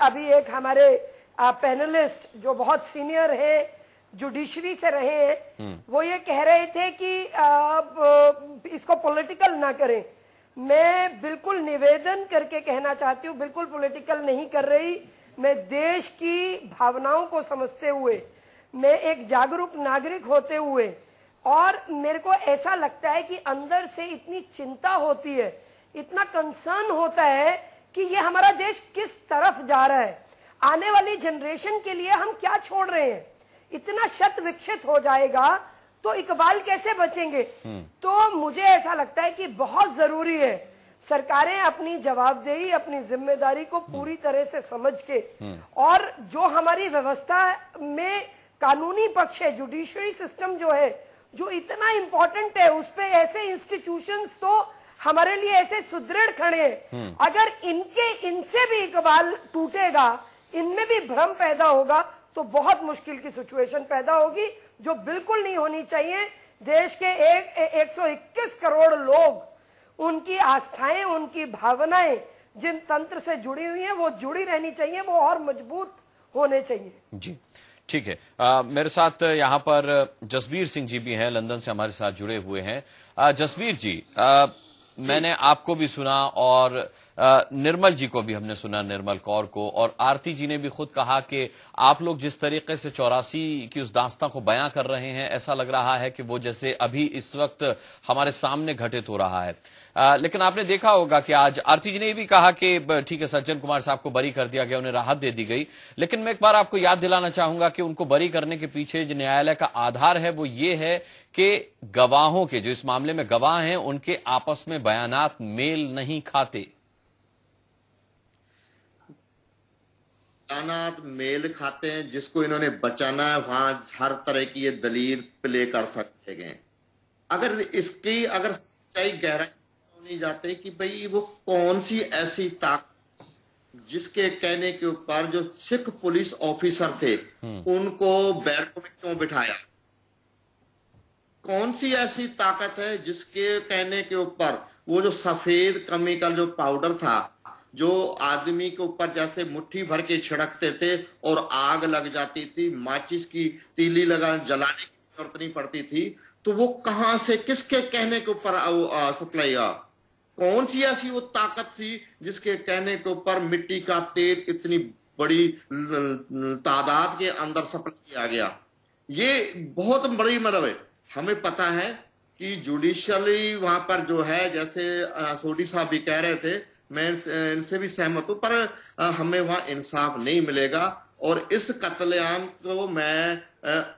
अभी एक हमारे पैनलिस्ट जो बहुत सीनियर है, जुडिशरी से रहे हैं, वो ये कह रहे थे कि इसको पॉलिटिकल ना करें। मैं बिल्कुल निवेदन करके कहना चाहती हूँ, बिल्कुल पॉलिटिकल नहीं कर रही। मैं देश की भावनाओं को समझते हुए, मैं एक जागरूक नागरिक होते हुए, और मेरे को ऐसा लगता है कि अंदर से इतनी चिंता होती है, इतना कंसर्न होता है कि ये हमारा देश किस तरफ जा रहा है, आने वाली जनरेशन के लिए हम क्या छोड़ रहे हैं। इतना शत विकसित हो जाएगा तो इकबाल कैसे बचेंगे? तो मुझे ऐसा लगता है कि बहुत जरूरी है सरकारें अपनी जवाबदेही, अपनी जिम्मेदारी को पूरी तरह से समझ के, और जो हमारी व्यवस्था में कानूनी पक्ष है, जुडिशरी सिस्टम जो है, जो इतना इंपॉर्टेंट है, उस पे ऐसे इंस्टीट्यूशंस तो हमारे लिए ऐसे सुदृढ़ खड़े हैं। अगर इनसे भी इकबाल टूटेगा, इनमें भी भ्रम पैदा होगा, तो बहुत मुश्किल की सिचुएशन पैदा होगी, जो बिल्कुल नहीं होनी चाहिए। देश के 121 करोड़ लोग, उनकी आस्थाएं, उनकी भावनाएं जिन तंत्र से जुड़ी हुई हैं, वो जुड़ी रहनी चाहिए, वो और मजबूत होने चाहिए। जी ठीक है। मेरे साथ यहाँ पर जसबीर सिंह जी भी हैं, लंदन से हमारे साथ जुड़े हुए हैं। जसबीर जी, मैंने आपको भी सुना और निर्मल जी को भी हमने सुना, निर्मल कौर को, और आरती जी ने भी खुद कहा कि आप लोग जिस तरीके से 84 की उस दास्तां को बयां कर रहे हैं, ऐसा लग रहा है कि वो जैसे अभी इस वक्त हमारे सामने घटित हो रहा है। लेकिन आपने देखा होगा कि आज आरती जी ने भी कहा कि ठीक है, सज्जन कुमार साहब को बरी कर दिया गया, उन्हें राहत दे दी गई, लेकिन मैं एक बार आपको याद दिलाना चाहूंगा कि उनको बरी करने के पीछे जो न्यायालय का आधार है वो ये है कि गवाहों के, जो इस मामले में गवाह हैं, उनके आपस में बयानात मेल नहीं खाते। बयानात मेल खाते हैं, जिसको इन्होंने बचाना है वहां हर तरह की ये दलील प्ले कर सकते हैं। अगर इसकी सच्चाई गहराई नहीं जाते कि भाई वो कौन सी ऐसी ताकत जिसके कहने के ऊपर जो सिख पुलिस ऑफिसर थे उनको बैरकों में क्यों बिठाया, कौन सी ऐसी ताकत है जिसके कहने के ऊपर वो जो सफेद केमिकल जो पाउडर था, जो आदमी के ऊपर जैसे मुट्ठी भर के छिड़कते थे और आग लग जाती थी, माचिस की तीली जलाने की जरूरत नहीं पड़ती थी, तो वो कहां से, किसके कहने के ऊपर सप्लाई आ, कौन सी ऐसी वो ताकत थी जिसके कहने के ऊपर मिट्टी का तेल इतनी बड़ी तादाद के अंदर सप्लाई किया गया। ये बहुत बड़ी मतलब है। हमें पता है कि जुडिशियली वहां पर जो है, जैसे सोडी साहब भी कह रहे थे, मैं इनसे भी सहमत हूं, पर हमें वहां इंसाफ नहीं मिलेगा, और इस कत्लेआम को मैं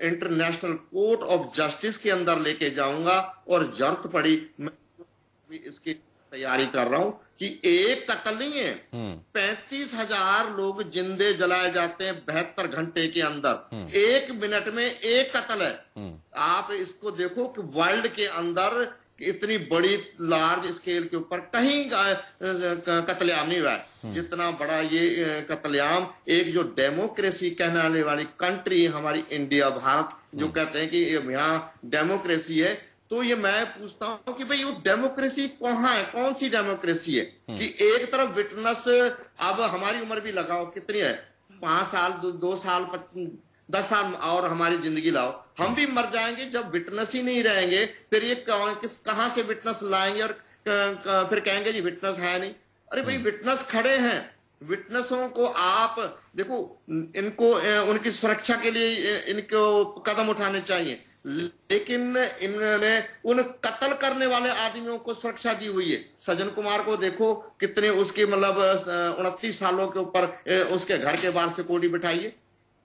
इंटरनेशनल कोर्ट ऑफ जस्टिस के अंदर लेके जाऊंगा, और जरूरत पड़ी मैं इसकी तैयारी कर रहा हूं कि एक कत्ल नहीं है, 35,000 लोग जिंदे जलाए जाते हैं 72 घंटे के अंदर। 1 मिनट में एक कत्ल है। आप इसको देखो कि वर्ल्ड के अंदर इतनी बड़ी लार्ज स्केल के ऊपर कहीं कत्लेआम नहीं हुआ है जितना बड़ा ये कत्लेआम एक जो डेमोक्रेसी कहने वाली कंट्री हमारी इंडिया, भारत, जो कहते हैं कि यहाँ डेमोक्रेसी है। तो ये मैं पूछता हूं कि भाई वो डेमोक्रेसी कहाँ है, कौन सी डेमोक्रेसी है कि एक तरफ विटनेस, अब हमारी उम्र भी लगाओ कितनी है, 5 साल 2 साल 10 साल और हमारी जिंदगी लाओ, हम भी मर जाएंगे जब विटनेस ही नहीं रहेंगे। फिर ये कहां से विटनेस लाएंगे और फिर कहेंगे जी विटनेस है नहीं। अरे भाई विटनेस खड़े हैं, विटनेसों को आप देखो, इनको उनकी सुरक्षा के लिए इनको कदम उठाने चाहिए, लेकिन इन्होंने उन कत्ल करने वाले आदमियों को सुरक्षा दी हुई है। सज्जन कुमार को देखो कितने उसके मतलब 29 सालों के ऊपर उसके घर के बाहर सिक्योरिटी बिठाई है।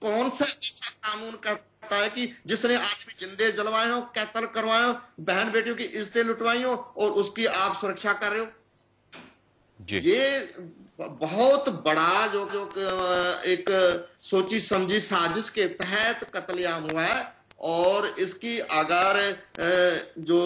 कौन सा ऐसा कानून कहता है कि जिसने आदमी जिंदे जलवाए हो, कत्ल करवाए हो, बहन बेटियों की इज्जतें लुटवाई हो और उसकी आप सुरक्षा कर रहे हो जी। ये बहुत बड़ा जो एक सोची समझी साजिश के तहत कत्लेआम हुआ है। और इसकी अगर जो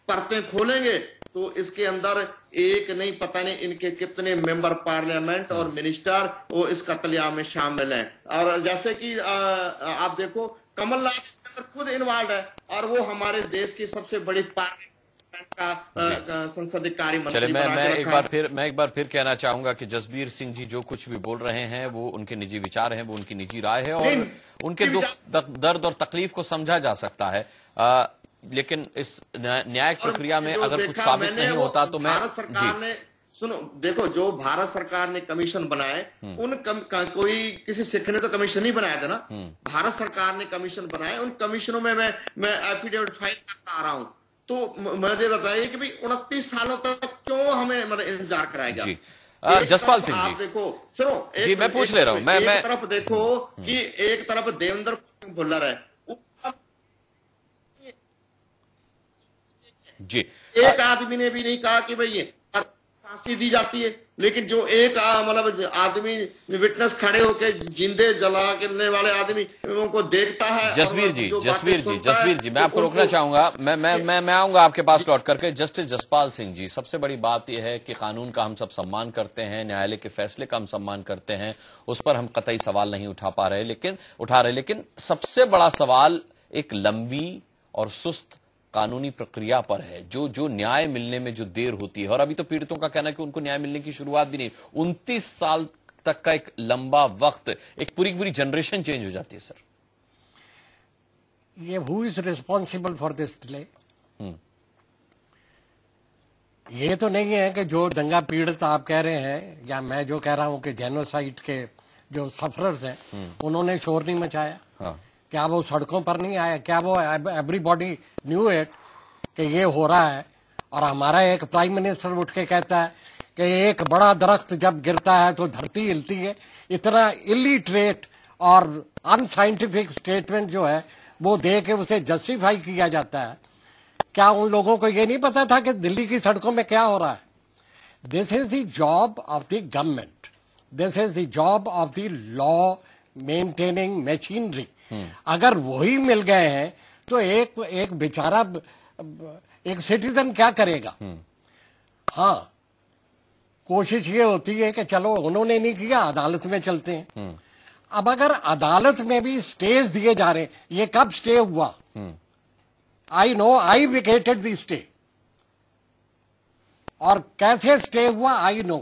परतें खोलेंगे तो इसके अंदर एक नहीं, पता नहीं इनके कितने मेंबर पार्लियामेंट और मिनिस्टर वो इस कत्लेआम में शामिल हैं। और जैसे कि आप देखो कमलनाथ इसके अंदर खुद इन्वॉल्व है और वो हमारे देश की सबसे बड़ी पार्लियामेंट का संसदीय कार्य मंत्री। चले मैं एक बार फिर कहना चाहूंगा कि जसबीर सिंह जी जो कुछ भी बोल रहे हैं वो उनके निजी विचार हैं, वो उनकी निजी राय है और उनके दुख दर्द और तकलीफ को समझा जा सकता है। लेकिन इस न्यायिक प्रक्रिया में अगर कुछ साबित नहीं होता तो मैं भारत सरकार ने सुनो, देखो जो भारत सरकार ने कमीशन बनाए कोई किसी सिख ने तो कमीशन नहीं बनाया था ना, भारत सरकार ने कमीशन बनाए। उन कमीशनों में मैं एफिडेविट फाइल करता आ रहा हूं। तो मुझे बताइए कि भाई 29 सालों तक क्यों हमें मतलब इंतजार कराया गया। जसपाल सिंह आप देखो, सुनो जी, मैं पूछ ले रहा हूं, मैं तरफ देखो कि एक तरफ देवेंद्र भुल्लर है जी, एक आदमी ने भी नहीं कहा कि भाई ये फांसी दी जाती है, लेकिन जो एक मतलब आदमी विटनेस खड़े होकर जिंदे जलाने वाले आदमी को देखता है। जसबीर जी मैं आपको रोकना चाहूंगा, मैं आऊंगा आपके पास लौट करके। जस्टिस जसपाल सिंह जी, सबसे बड़ी बात यह है कि कानून का हम सब सम्मान करते हैं, न्यायालय के फैसले का हम सम्मान करते हैं, उस पर हम कतई सवाल नहीं उठा रहे, लेकिन सबसे बड़ा सवाल एक लंबी और सुस्त कानूनी प्रक्रिया पर है, जो न्याय मिलने में जो देर होती है। और अभी तो पीड़ितों का कहना है कि उनको न्याय मिलने की शुरुआत भी नहीं, 29 साल तक का एक लंबा वक्त, एक पूरी जनरेशन चेंज हो जाती है। सर ये who is responsible for this delay? ये तो नहीं है कि जो दंगा पीड़ित आप कह रहे हैं या मैं जो कह रहा हूं कि जेनोसाइड के जो सफरर्स हैं उन्होंने शोर नहीं मचाया। हाँ। क्या वो सड़कों पर नहीं आया? क्या वो एवरीबॉडी न्यू इट कि ये हो रहा है? और हमारा एक प्राइम मिनिस्टर उठ के कहता है कि एक बड़ा दरख्त जब गिरता है तो धरती हिलती है। इतना इलिटरेट और अनसाइंटिफिक स्टेटमेंट जो है वो दे के उसे जस्टिफाई किया जाता है। क्या उन लोगों को ये नहीं पता था कि दिल्ली की सड़कों में क्या हो रहा है? This is the job of the government, this is the job of the law maintaining machinery. अगर वही मिल गए हैं तो एक बेचारा एक सिटीजन क्या करेगा? हाँ, कोशिश ये होती है कि चलो उन्होंने नहीं किया, अदालत में चलते हैं। अब अगर अदालत में भी स्टेज दिए जा रहे, ये कब स्टे हुआ? I know, I vacated the stay. और कैसे स्टे हुआ आई नो।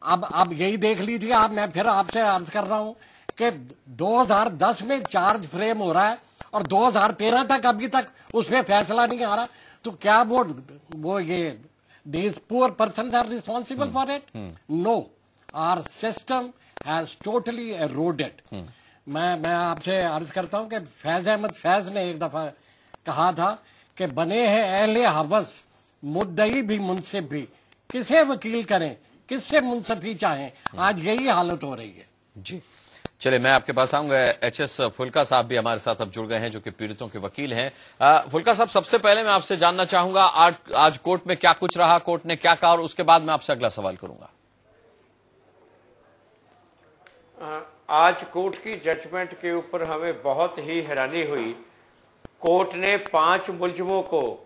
अब यही देख लीजिए आप, मैं फिर आपसे अर्ज कर रहा हूं कि 2010 में चार्ज फ्रेम हो रहा है और 2013 तक अभी तक उसमें फैसला नहीं आ रहा। तो क्या वो ये these poor persons are responsible for it? No, our system has totally eroded. मैं आपसे अर्ज करता हूं कि फैज अहमद फैज ने एक दफा कहा था कि बने हैं अहले हवस मुद्दई भी मुनसिफ भी, किसे वकील करें, किससे मुंसफी चाहें। आज यही हालत हो रही है। जी, चलिए, मैं आपके पास आऊंगा। एचएस फुल्का साहब भी हमारे साथ अब जुड़ गए हैं, जो कि पीड़ितों के वकील हैं। फुल्का साहब, सबसे पहले मैं आपसे जानना चाहूंगा आज कोर्ट में क्या कुछ रहा, कोर्ट ने क्या कहा, और उसके बाद मैं आपसे अगला सवाल करूंगा। आज कोर्ट की जजमेंट के ऊपर हमें बहुत ही हैरानी हुई। कोर्ट ने 5 मुलजिमों को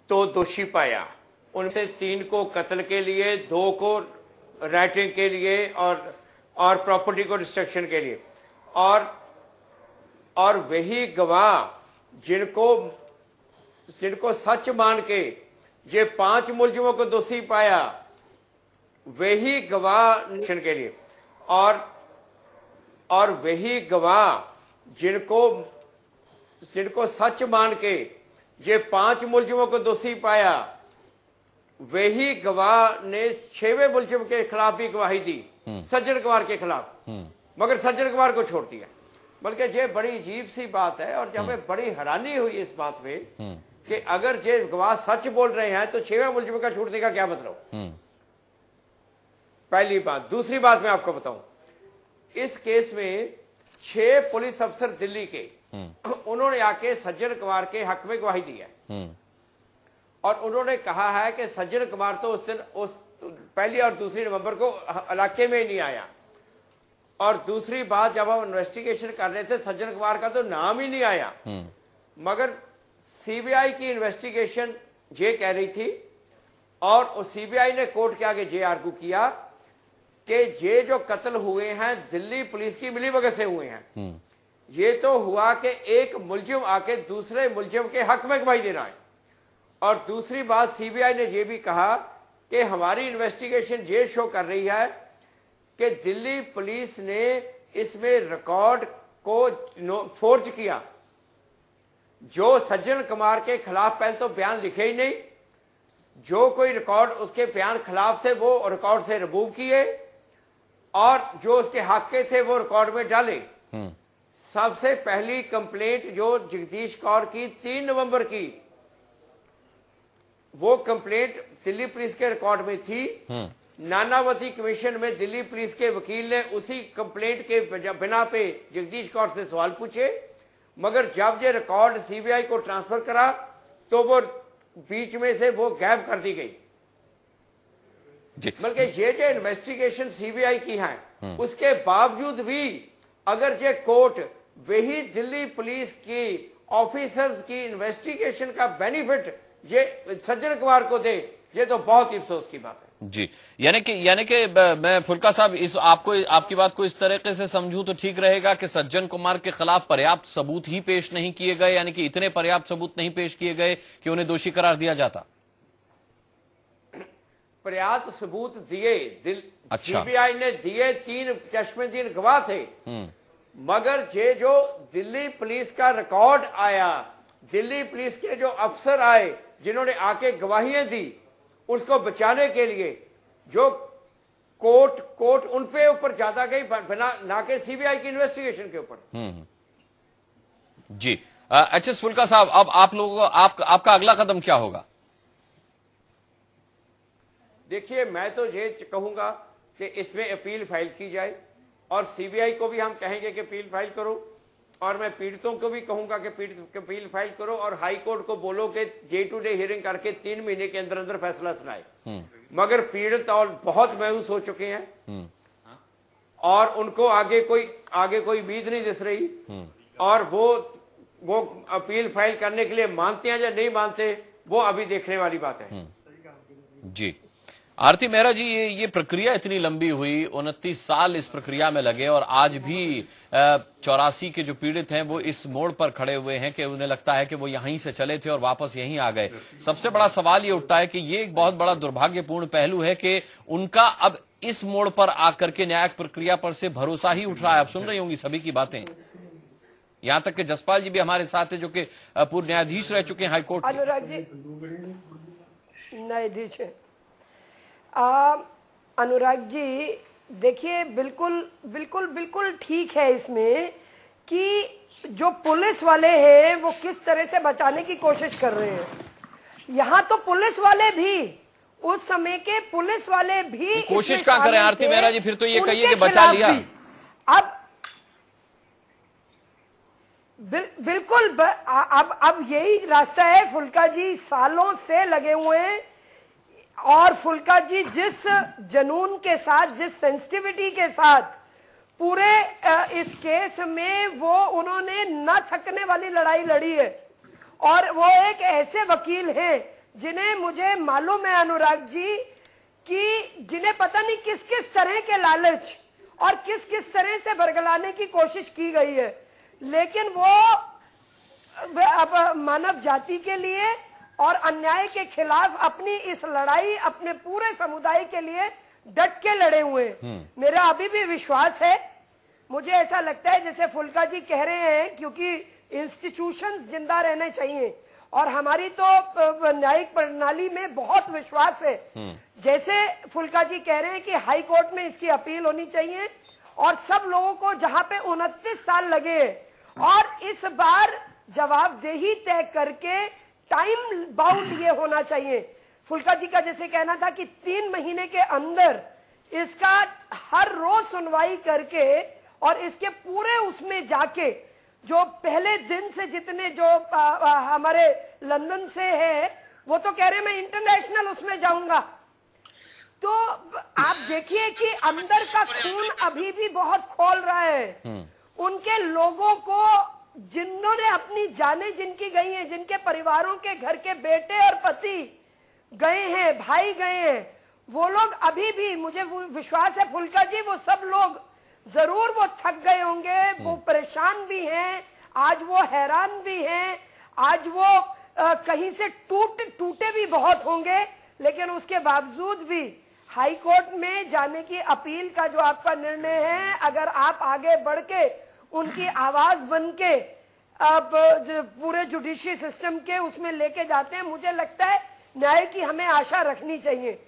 तो दोषी पाया, उनसे 3 को कत्ल के लिए, 2 को राइटिंग के लिए और प्रॉपर्टी को डिस्ट्रक्शन के लिए, और वही गवाह जिनको सच मान के ये 5 मुलजिमों को दोषी पाया, वही गवाह के लिए, और वही गवाह जिनको सच मान के ये 5 मुलजिमों को दोषी पाया, वही गवाह ने 6वें मुलजिम के खिलाफ भी गवाही दी, सज्जन कुमार के खिलाफ, मगर सज्जन कुमार को छोड़ दिया। बल्कि ये बड़ी अजीब सी बात है, और हमें बड़ी हैरानी हुई इस बात पे कि अगर ये गवाह सच बोल रहे हैं तो 6वें मुलजिम का छोड़ने का क्या मतलब। पहली बात। दूसरी बात मैं आपको बताऊं, इस केस में 6 पुलिस अफसर दिल्ली के उन्होंने आके सज्जन कुमार के हक में गवाही दी है, और उन्होंने कहा है कि सज्जन कुमार तो उस दिन पहली और दूसरी नवंबर को इलाके में ही नहीं आया। और दूसरी बात, जब हम इन्वेस्टिगेशन कर रहे थे सज्जन कुमार का तो नाम ही नहीं आया, मगर सीबीआई की इन्वेस्टिगेशन ये कह रही थी, और सीबीआई ने कोर्ट के आगे ये आर्गू किया कि ये जो कत्ल हुए हैं दिल्ली पुलिस की मिलीभगत से हुए हैं। ये तो हुआ कि एक मुलजिम आके दूसरे मुलजिम के हक में गवाही दे रहा है। और दूसरी बात, सीबीआई ने यह भी कहा कि हमारी इन्वेस्टिगेशन ये शो कर रही है कि दिल्ली पुलिस ने इसमें रिकॉर्ड को फोर्ज किया। जो सज्जन कुमार के खिलाफ पहले तो बयान लिखे ही नहीं, जो कोई रिकॉर्ड उसके बयान खिलाफ थे वो रिकॉर्ड से रिमूव किए, और जो उसके हक के थे वो रिकॉर्ड में डाले। सबसे पहली कंप्लेंट जो जगदीश कौर की 3 नवंबर की, वो कंप्लेंट दिल्ली पुलिस के रिकॉर्ड में थी। नानावती कमीशन में दिल्ली पुलिस के वकील ने उसी कंप्लेंट के बिना पे जगदीश कौर से सवाल पूछे, मगर जब ये रिकॉर्ड सीबीआई को ट्रांसफर करा तो वो बीच में से वो गायब कर दी गई। बल्कि ये जो इन्वेस्टिगेशन सीबीआई की है, उसके बावजूद भी अगर ये कोर्ट वही दिल्ली पुलिस की ऑफिसर्स की इन्वेस्टिगेशन का बेनिफिट ये सज्जन कुमार को दे, ये तो बहुत ही अफसोस की बात है। जी, यानी कि मैं फुल्का साहब आपकी बात को इस तरीके से समझूं तो ठीक रहेगा कि सज्जन कुमार के खिलाफ पर्याप्त सबूत ही पेश नहीं किए गए, यानी कि इतने पर्याप्त सबूत नहीं पेश किए गए कि उन्हें दोषी करार दिया जाता। पर्याप्त सबूत दिए, अच्छा। सीबीआई ने दिए, 3 चश्मदीद गवाह थे, मगर ये जो दिल्ली पुलिस का रिकॉर्ड आया, दिल्ली पुलिस के जो अफसर आए जिन्होंने आके गवाहियां दी, उसको बचाने के लिए जो कोर्ट उन पे ऊपर ज्यादा गई, बिना ना के सीबीआई की इन्वेस्टिगेशन के ऊपर। जी, एचएस फुल्का साहब, अब आप लोगों को आपका अगला कदम क्या होगा? देखिए, मैं तो ये कहूंगा कि इसमें अपील फाइल की जाए, और सीबीआई को भी हम कहेंगे कि अपील फाइल करो, और मैं पीड़ितों को भी कहूंगा कि पीड़ित अपील फाइल करो, और हाई कोर्ट को बोलो कि डे टू डे हियरिंग करके 3 महीने के अंदर अंदर फैसला सुनाए। मगर पीड़ित और बहुत मायूस हो चुके हैं, और उनको आगे कोई उम्मीद नहीं दिस रही, और वो अपील फाइल करने के लिए मानते हैं या नहीं मानते, वो अभी देखने वाली बात है। जी, आरती मेहरा जी, ये प्रक्रिया इतनी लंबी हुई, 29 साल इस प्रक्रिया में लगे, और आज भी 84 के जो पीड़ित हैं वो इस मोड़ पर खड़े हुए हैं कि उन्हें लगता है कि वो यहीं से चले थे और वापस यहीं आ गए। सबसे बड़ा सवाल ये उठता है कि ये एक बहुत बड़ा दुर्भाग्यपूर्ण पहलू है कि उनका अब इस मोड़ पर आकर के न्यायिक प्रक्रिया पर से भरोसा ही उठ रहा है। आप सुन रही होंगी सभी की बातें, यहां तक कि जसपाल जी भी हमारे साथ है, जो कि पूर्व न्यायाधीश रह चुके हैं हाईकोर्ट के। अनुराग जी न्यायाधीश है। अनुराग जी, देखिए, बिल्कुल ठीक है इसमें कि जो पुलिस वाले हैं वो किस तरह से बचाने की कोशिश कर रहे हैं। यहाँ तो पुलिस वाले भी, उस समय के पुलिस वाले भी कोशिश कहाँ करें आरती मेहरा जी? फिर तो ये कहिए कि बचा लिया। बिल्कुल अब यही रास्ता है। फुल्का जी सालों से लगे हुए हैं और फुल्का जी जिस जनून के साथ, जिस सेंसिटिविटी के साथ पूरे इस केस में वो उन्होंने न थकने वाली लड़ाई लड़ी है, और वो एक ऐसे वकील हैं जिन्हें मुझे मालूम है अनुराग जी कि जिन्हें पता नहीं किस किस तरह के लालच और किस किस तरह से बरगलाने की कोशिश की गई है, लेकिन वो अब मानव जाति के लिए और अन्याय के खिलाफ अपनी इस लड़ाई अपने पूरे समुदाय के लिए डट के लड़े हुए। मेरा अभी भी विश्वास है, मुझे ऐसा लगता है जैसे फुल्का जी कह रहे हैं, क्योंकि इंस्टीट्यूशंस जिंदा रहने चाहिए और हमारी तो न्यायिक प्रणाली में बहुत विश्वास है। जैसे फुल्का जी कह रहे हैं कि हाई कोर्ट में इसकी अपील होनी चाहिए और सब लोगों को जहां पे 29 साल लगे और इस बार जवाबदेही तय करके टाइम बाउंड ये होना चाहिए। फुल्का जी का जैसे कहना था कि 3 महीने के अंदर इसका हर रोज सुनवाई करके और इसके पूरे उसमें जाके जो पहले दिन से जितने जो हमारे लंदन से है वो तो कह रहे हैं मैं इंटरनेशनल उसमें जाऊंगा। तो आप देखिए कि अंदर का खून अभी भी बहुत खोल रहा है। उनके लोगों को जिन्होंने अपनी जानें जिनकी गई हैं, जिनके परिवारों के घर के बेटे और पति गए हैं, भाई गए हैं, वो लोग अभी भी, मुझे विश्वास है फुल्का जी, वो सब लोग जरूर वो थक गए होंगे, वो परेशान भी हैं, आज वो हैरान भी हैं, आज वो कहीं से टूटे भी बहुत होंगे, लेकिन उसके बावजूद भी हाई कोर्ट में जाने की अपील का जो आपका निर्णय है, अगर आप आगे बढ़ के उनकी आवाज बन के अब पूरे जुडिशरी सिस्टम के उसमें लेके जाते हैं, मुझे लगता है न्याय की हमें आशा रखनी चाहिए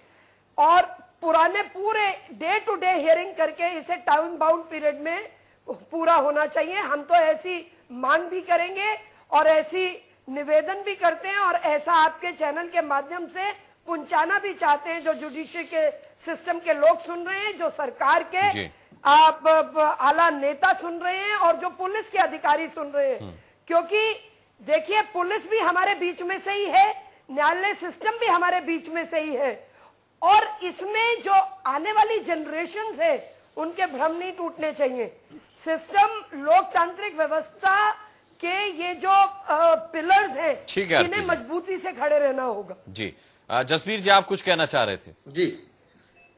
और पुराने पूरे डे टू डे हियरिंग करके इसे टाइम बाउंड पीरियड में पूरा होना चाहिए। हम तो ऐसी मांग भी करेंगे और ऐसी निवेदन भी करते हैं और ऐसा आपके चैनल के माध्यम से पहुंचाना भी चाहते हैं। जो जुडिशरी के सिस्टम के लोग सुन रहे हैं, जो सरकार के आप आला नेता सुन रहे हैं और जो पुलिस के अधिकारी सुन रहे हैं, क्योंकि देखिए पुलिस भी हमारे बीच में से ही है, न्यायालय सिस्टम भी हमारे बीच में से ही है और इसमें जो आने वाली जनरेशन है उनके भ्रम नहीं टूटने चाहिए। सिस्टम, लोकतांत्रिक व्यवस्था के ये जो पिलर्स हैं इन्हें मजबूती से खड़े रहना होगा। जी जसबीर जी, आप कुछ कहना चाह रहे थे? जी,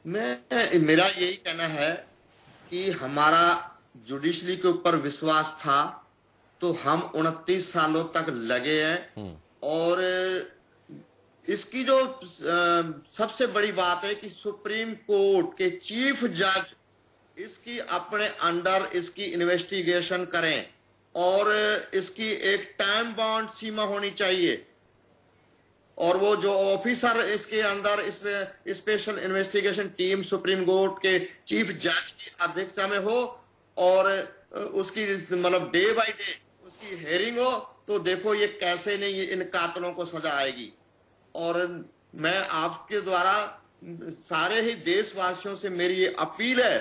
मेरा यही कहना है कि हमारा जुडिशरी के ऊपर विश्वास था तो हम 29 सालों तक लगे हैं और इसकी जो सबसे बड़ी बात है कि सुप्रीम कोर्ट के चीफ जज इसकी अपने अंडर इसकी इन्वेस्टिगेशन करें और इसकी एक टाइम बाउंड सीमा होनी चाहिए और वो जो ऑफिसर इसके अंदर इसमें special investigation team supreme court के चीफ जज की अध्यक्षता में हो और उसकी मतलब डे बाय डे उसकी हेयरिंग हो, तो देखो ये कैसे नहीं इन कातलों को सजा आएगी। और मैं आपके द्वारा सारे ही देशवासियों से मेरी ये अपील है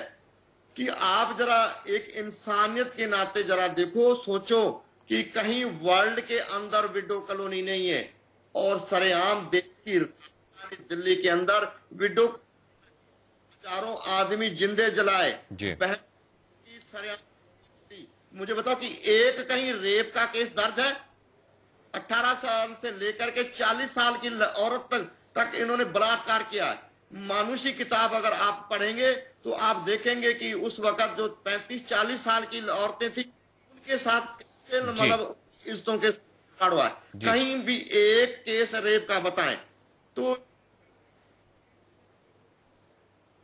कि आप जरा एक इंसानियत के नाते जरा देखो, सोचो कि कहीं वर्ल्ड के अंदर विडो कॉलोनी नहीं है और सरेआम देश की दिल्ली के अंदर विडो चारों आदमी जिंदे जलाए, बहन की सरेआम। मुझे बताओ कि एक कहीं रेप का केस दर्ज है? 18 साल से लेकर के 40 साल की औरत तक इन्होंने बलात्कार किया है। मानुषी किताब अगर आप पढ़ेंगे तो आप देखेंगे कि उस वक्त जो 35-40 साल की औरतें थी उनके साथ मतलब इज्जतों के हुआ है। कहीं भी एक केस रेप का बताएं तो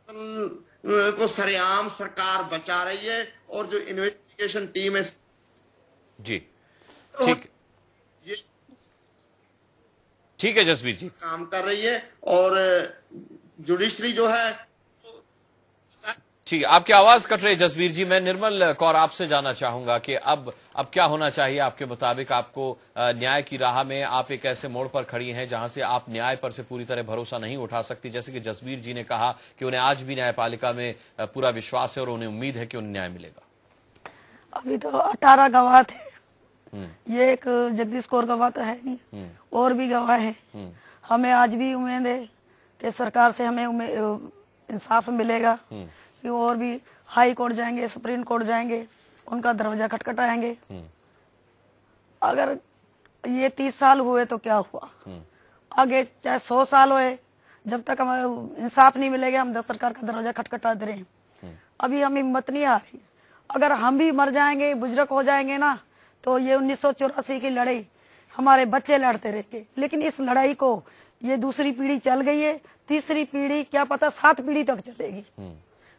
को सरेआम सरकार बचा रही है और जो इन्वेस्टिगेशन टीम है जी ठीक है जसबीर जी काम कर रही है और जुडिशरी जो है ठीक है। आपकी आवाज कट रही है जसबीर जी। मैं निर्मल कौर आपसे जानना चाहूंगा कि अब क्या होना चाहिए आपके मुताबिक? आपको न्याय की राह में आप एक ऐसे मोड़ पर खड़ी हैं जहां से आप न्याय पर से पूरी तरह भरोसा नहीं उठा सकती, जैसे कि जसबीर जी ने कहा कि उन्हें आज भी न्यायपालिका में पूरा विश्वास है और उन्हें उम्मीद है कि उन्हें न्याय मिलेगा। अभी तो 18 गवाह थे ये एक जगदीश कौर गवाह तो है नहीं, और भी गवाह है। हमें आज भी उम्मीद है कि सरकार से हमें इंसाफ मिलेगा कि और भी हाई कोर्ट जाएंगे, सुप्रीम कोर्ट जाएंगे, उनका दरवाजा खटखटाएंगे। अगर ये 30 साल हुए तो क्या हुआ, आगे चाहे 100 साल हुए, जब तक हमें इंसाफ नहीं मिलेगा हम सरकार का दरवाजा खटखटा दे रहे हैं। अभी हम हिम्मत नहीं आ रही। अगर हम भी मर जाएंगे, बुजुर्ग हो जाएंगे ना, तो ये 1984 की लड़ाई हमारे बच्चे लड़ते रहेंगे, लेकिन इस लड़ाई को ये दूसरी पीढ़ी चल गई है, तीसरी पीढ़ी क्या पता 7 पीढ़ी तक चलेगी।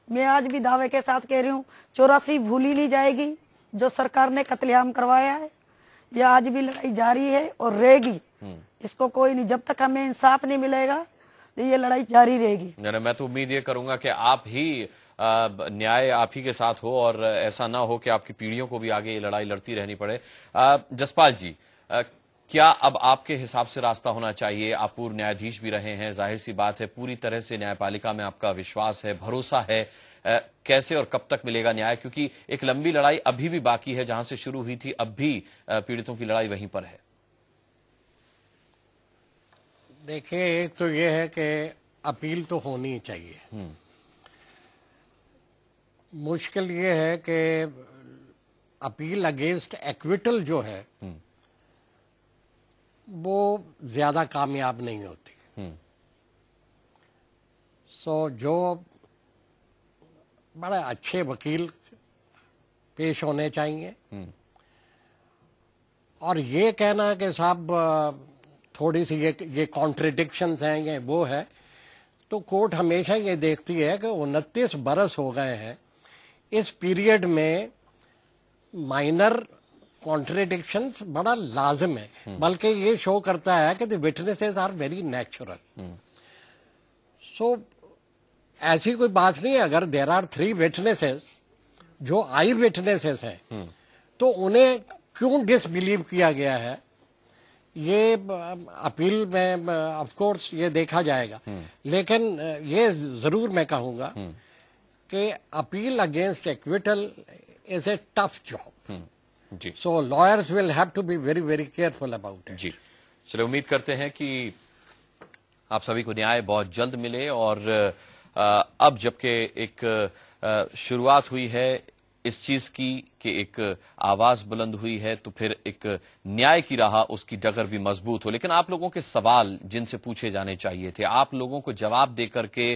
मैं आज भी दावे के साथ कह रही हूँ 84 भूली नहीं जाएगी, जो सरकार ने कत्लेआम करवाया है। ये आज भी लड़ाई जारी है और रहेगी, इसको कोई नहीं, जब तक हमें इंसाफ नहीं मिलेगा ये लड़ाई जारी रहेगी। मैं तो उम्मीद ये करूंगा कि आप ही न्याय आप ही के साथ हो और ऐसा ना हो कि आपकी पीढ़ियों को भी आगे ये लड़ाई लड़ती रहनी पड़े। जसपाल जी, क्या अब आपके हिसाब से रास्ता होना चाहिए? आप पूर्व न्यायाधीश भी रहे हैं, जाहिर सी बात है पूरी तरह से न्यायपालिका में आपका विश्वास है, भरोसा है। कैसे और कब तक मिलेगा न्याय? क्योंकि एक लंबी लड़ाई अभी भी बाकी है, जहां से शुरू हुई थी अब भी पीड़ितों की लड़ाई वहीं पर है। देखिए, एक तो ये है कि अपील तो होनी ही चाहिए। मुश्किल ये है कि अपील अगेंस्ट एक्विटल जो है वो ज्यादा कामयाब नहीं होती। सो जो बड़े अच्छे वकील पेश होने चाहिए, और ये कहना कि साहब थोड़ी सी ये कॉन्ट्रडिक्शंस हैं, ये वो है, तो कोर्ट हमेशा ये देखती है कि 29 बरस हो गए हैं, इस पीरियड में माइनर कॉन्ट्रडिक्शंस बड़ा लाजिम है, बल्कि ये शो करता है कि the witnesses are very natural. So ऐसी कोई बात नहीं है। अगर देर आर 3 विटनेसेस जो आई विटनेसेस हैं, तो उन्हें क्यों डिसबिलीव किया गया है, ये अपील में ऑफ कोर्स ये देखा जाएगा। लेकिन ये जरूर मैं कहूंगा कि appeal against acquittal is a tough job. जी, so lawyers will have to be very very careful about it. जी, चलिए उम्मीद करते हैं कि आप सभी को न्याय बहुत जल्द मिले। और अब जबकि एक शुरुआत हुई है इस चीज की कि एक आवाज बुलंद हुई है, तो फिर एक न्याय की राह उसकी डगर भी मजबूत हो। लेकिन आप लोगों के सवाल जिनसे पूछे जाने चाहिए थे, आप लोगों को जवाब देकर के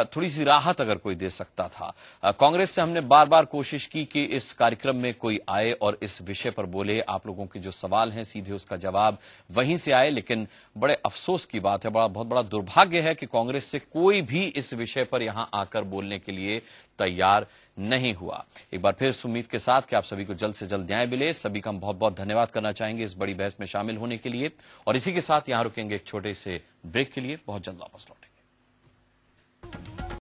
थोड़ी सी राहत अगर कोई दे सकता था। कांग्रेस से हमने बार बार कोशिश की कि इस कार्यक्रम में कोई आए और इस विषय पर बोले, आप लोगों के जो सवाल हैं सीधे उसका जवाब वहीं से आए। लेकिन बड़े अफसोस की बात है, बहुत बड़ा दुर्भाग्य है कि कांग्रेस से कोई भी इस विषय पर यहां आकर बोलने के लिए तैयार नहीं हुआ। एक बार फिर इस उम्मीद के साथ कि आप सभी को जल्द से जल्द न्याय मिले, सभी का हम बहुत बहुत धन्यवाद करना चाहेंगे इस बड़ी बहस में शामिल होने के लिए। और इसी के साथ यहां रुकेंगे एक छोटे से ब्रेक के लिए, बहुत जल्द वापस लौटेंगे।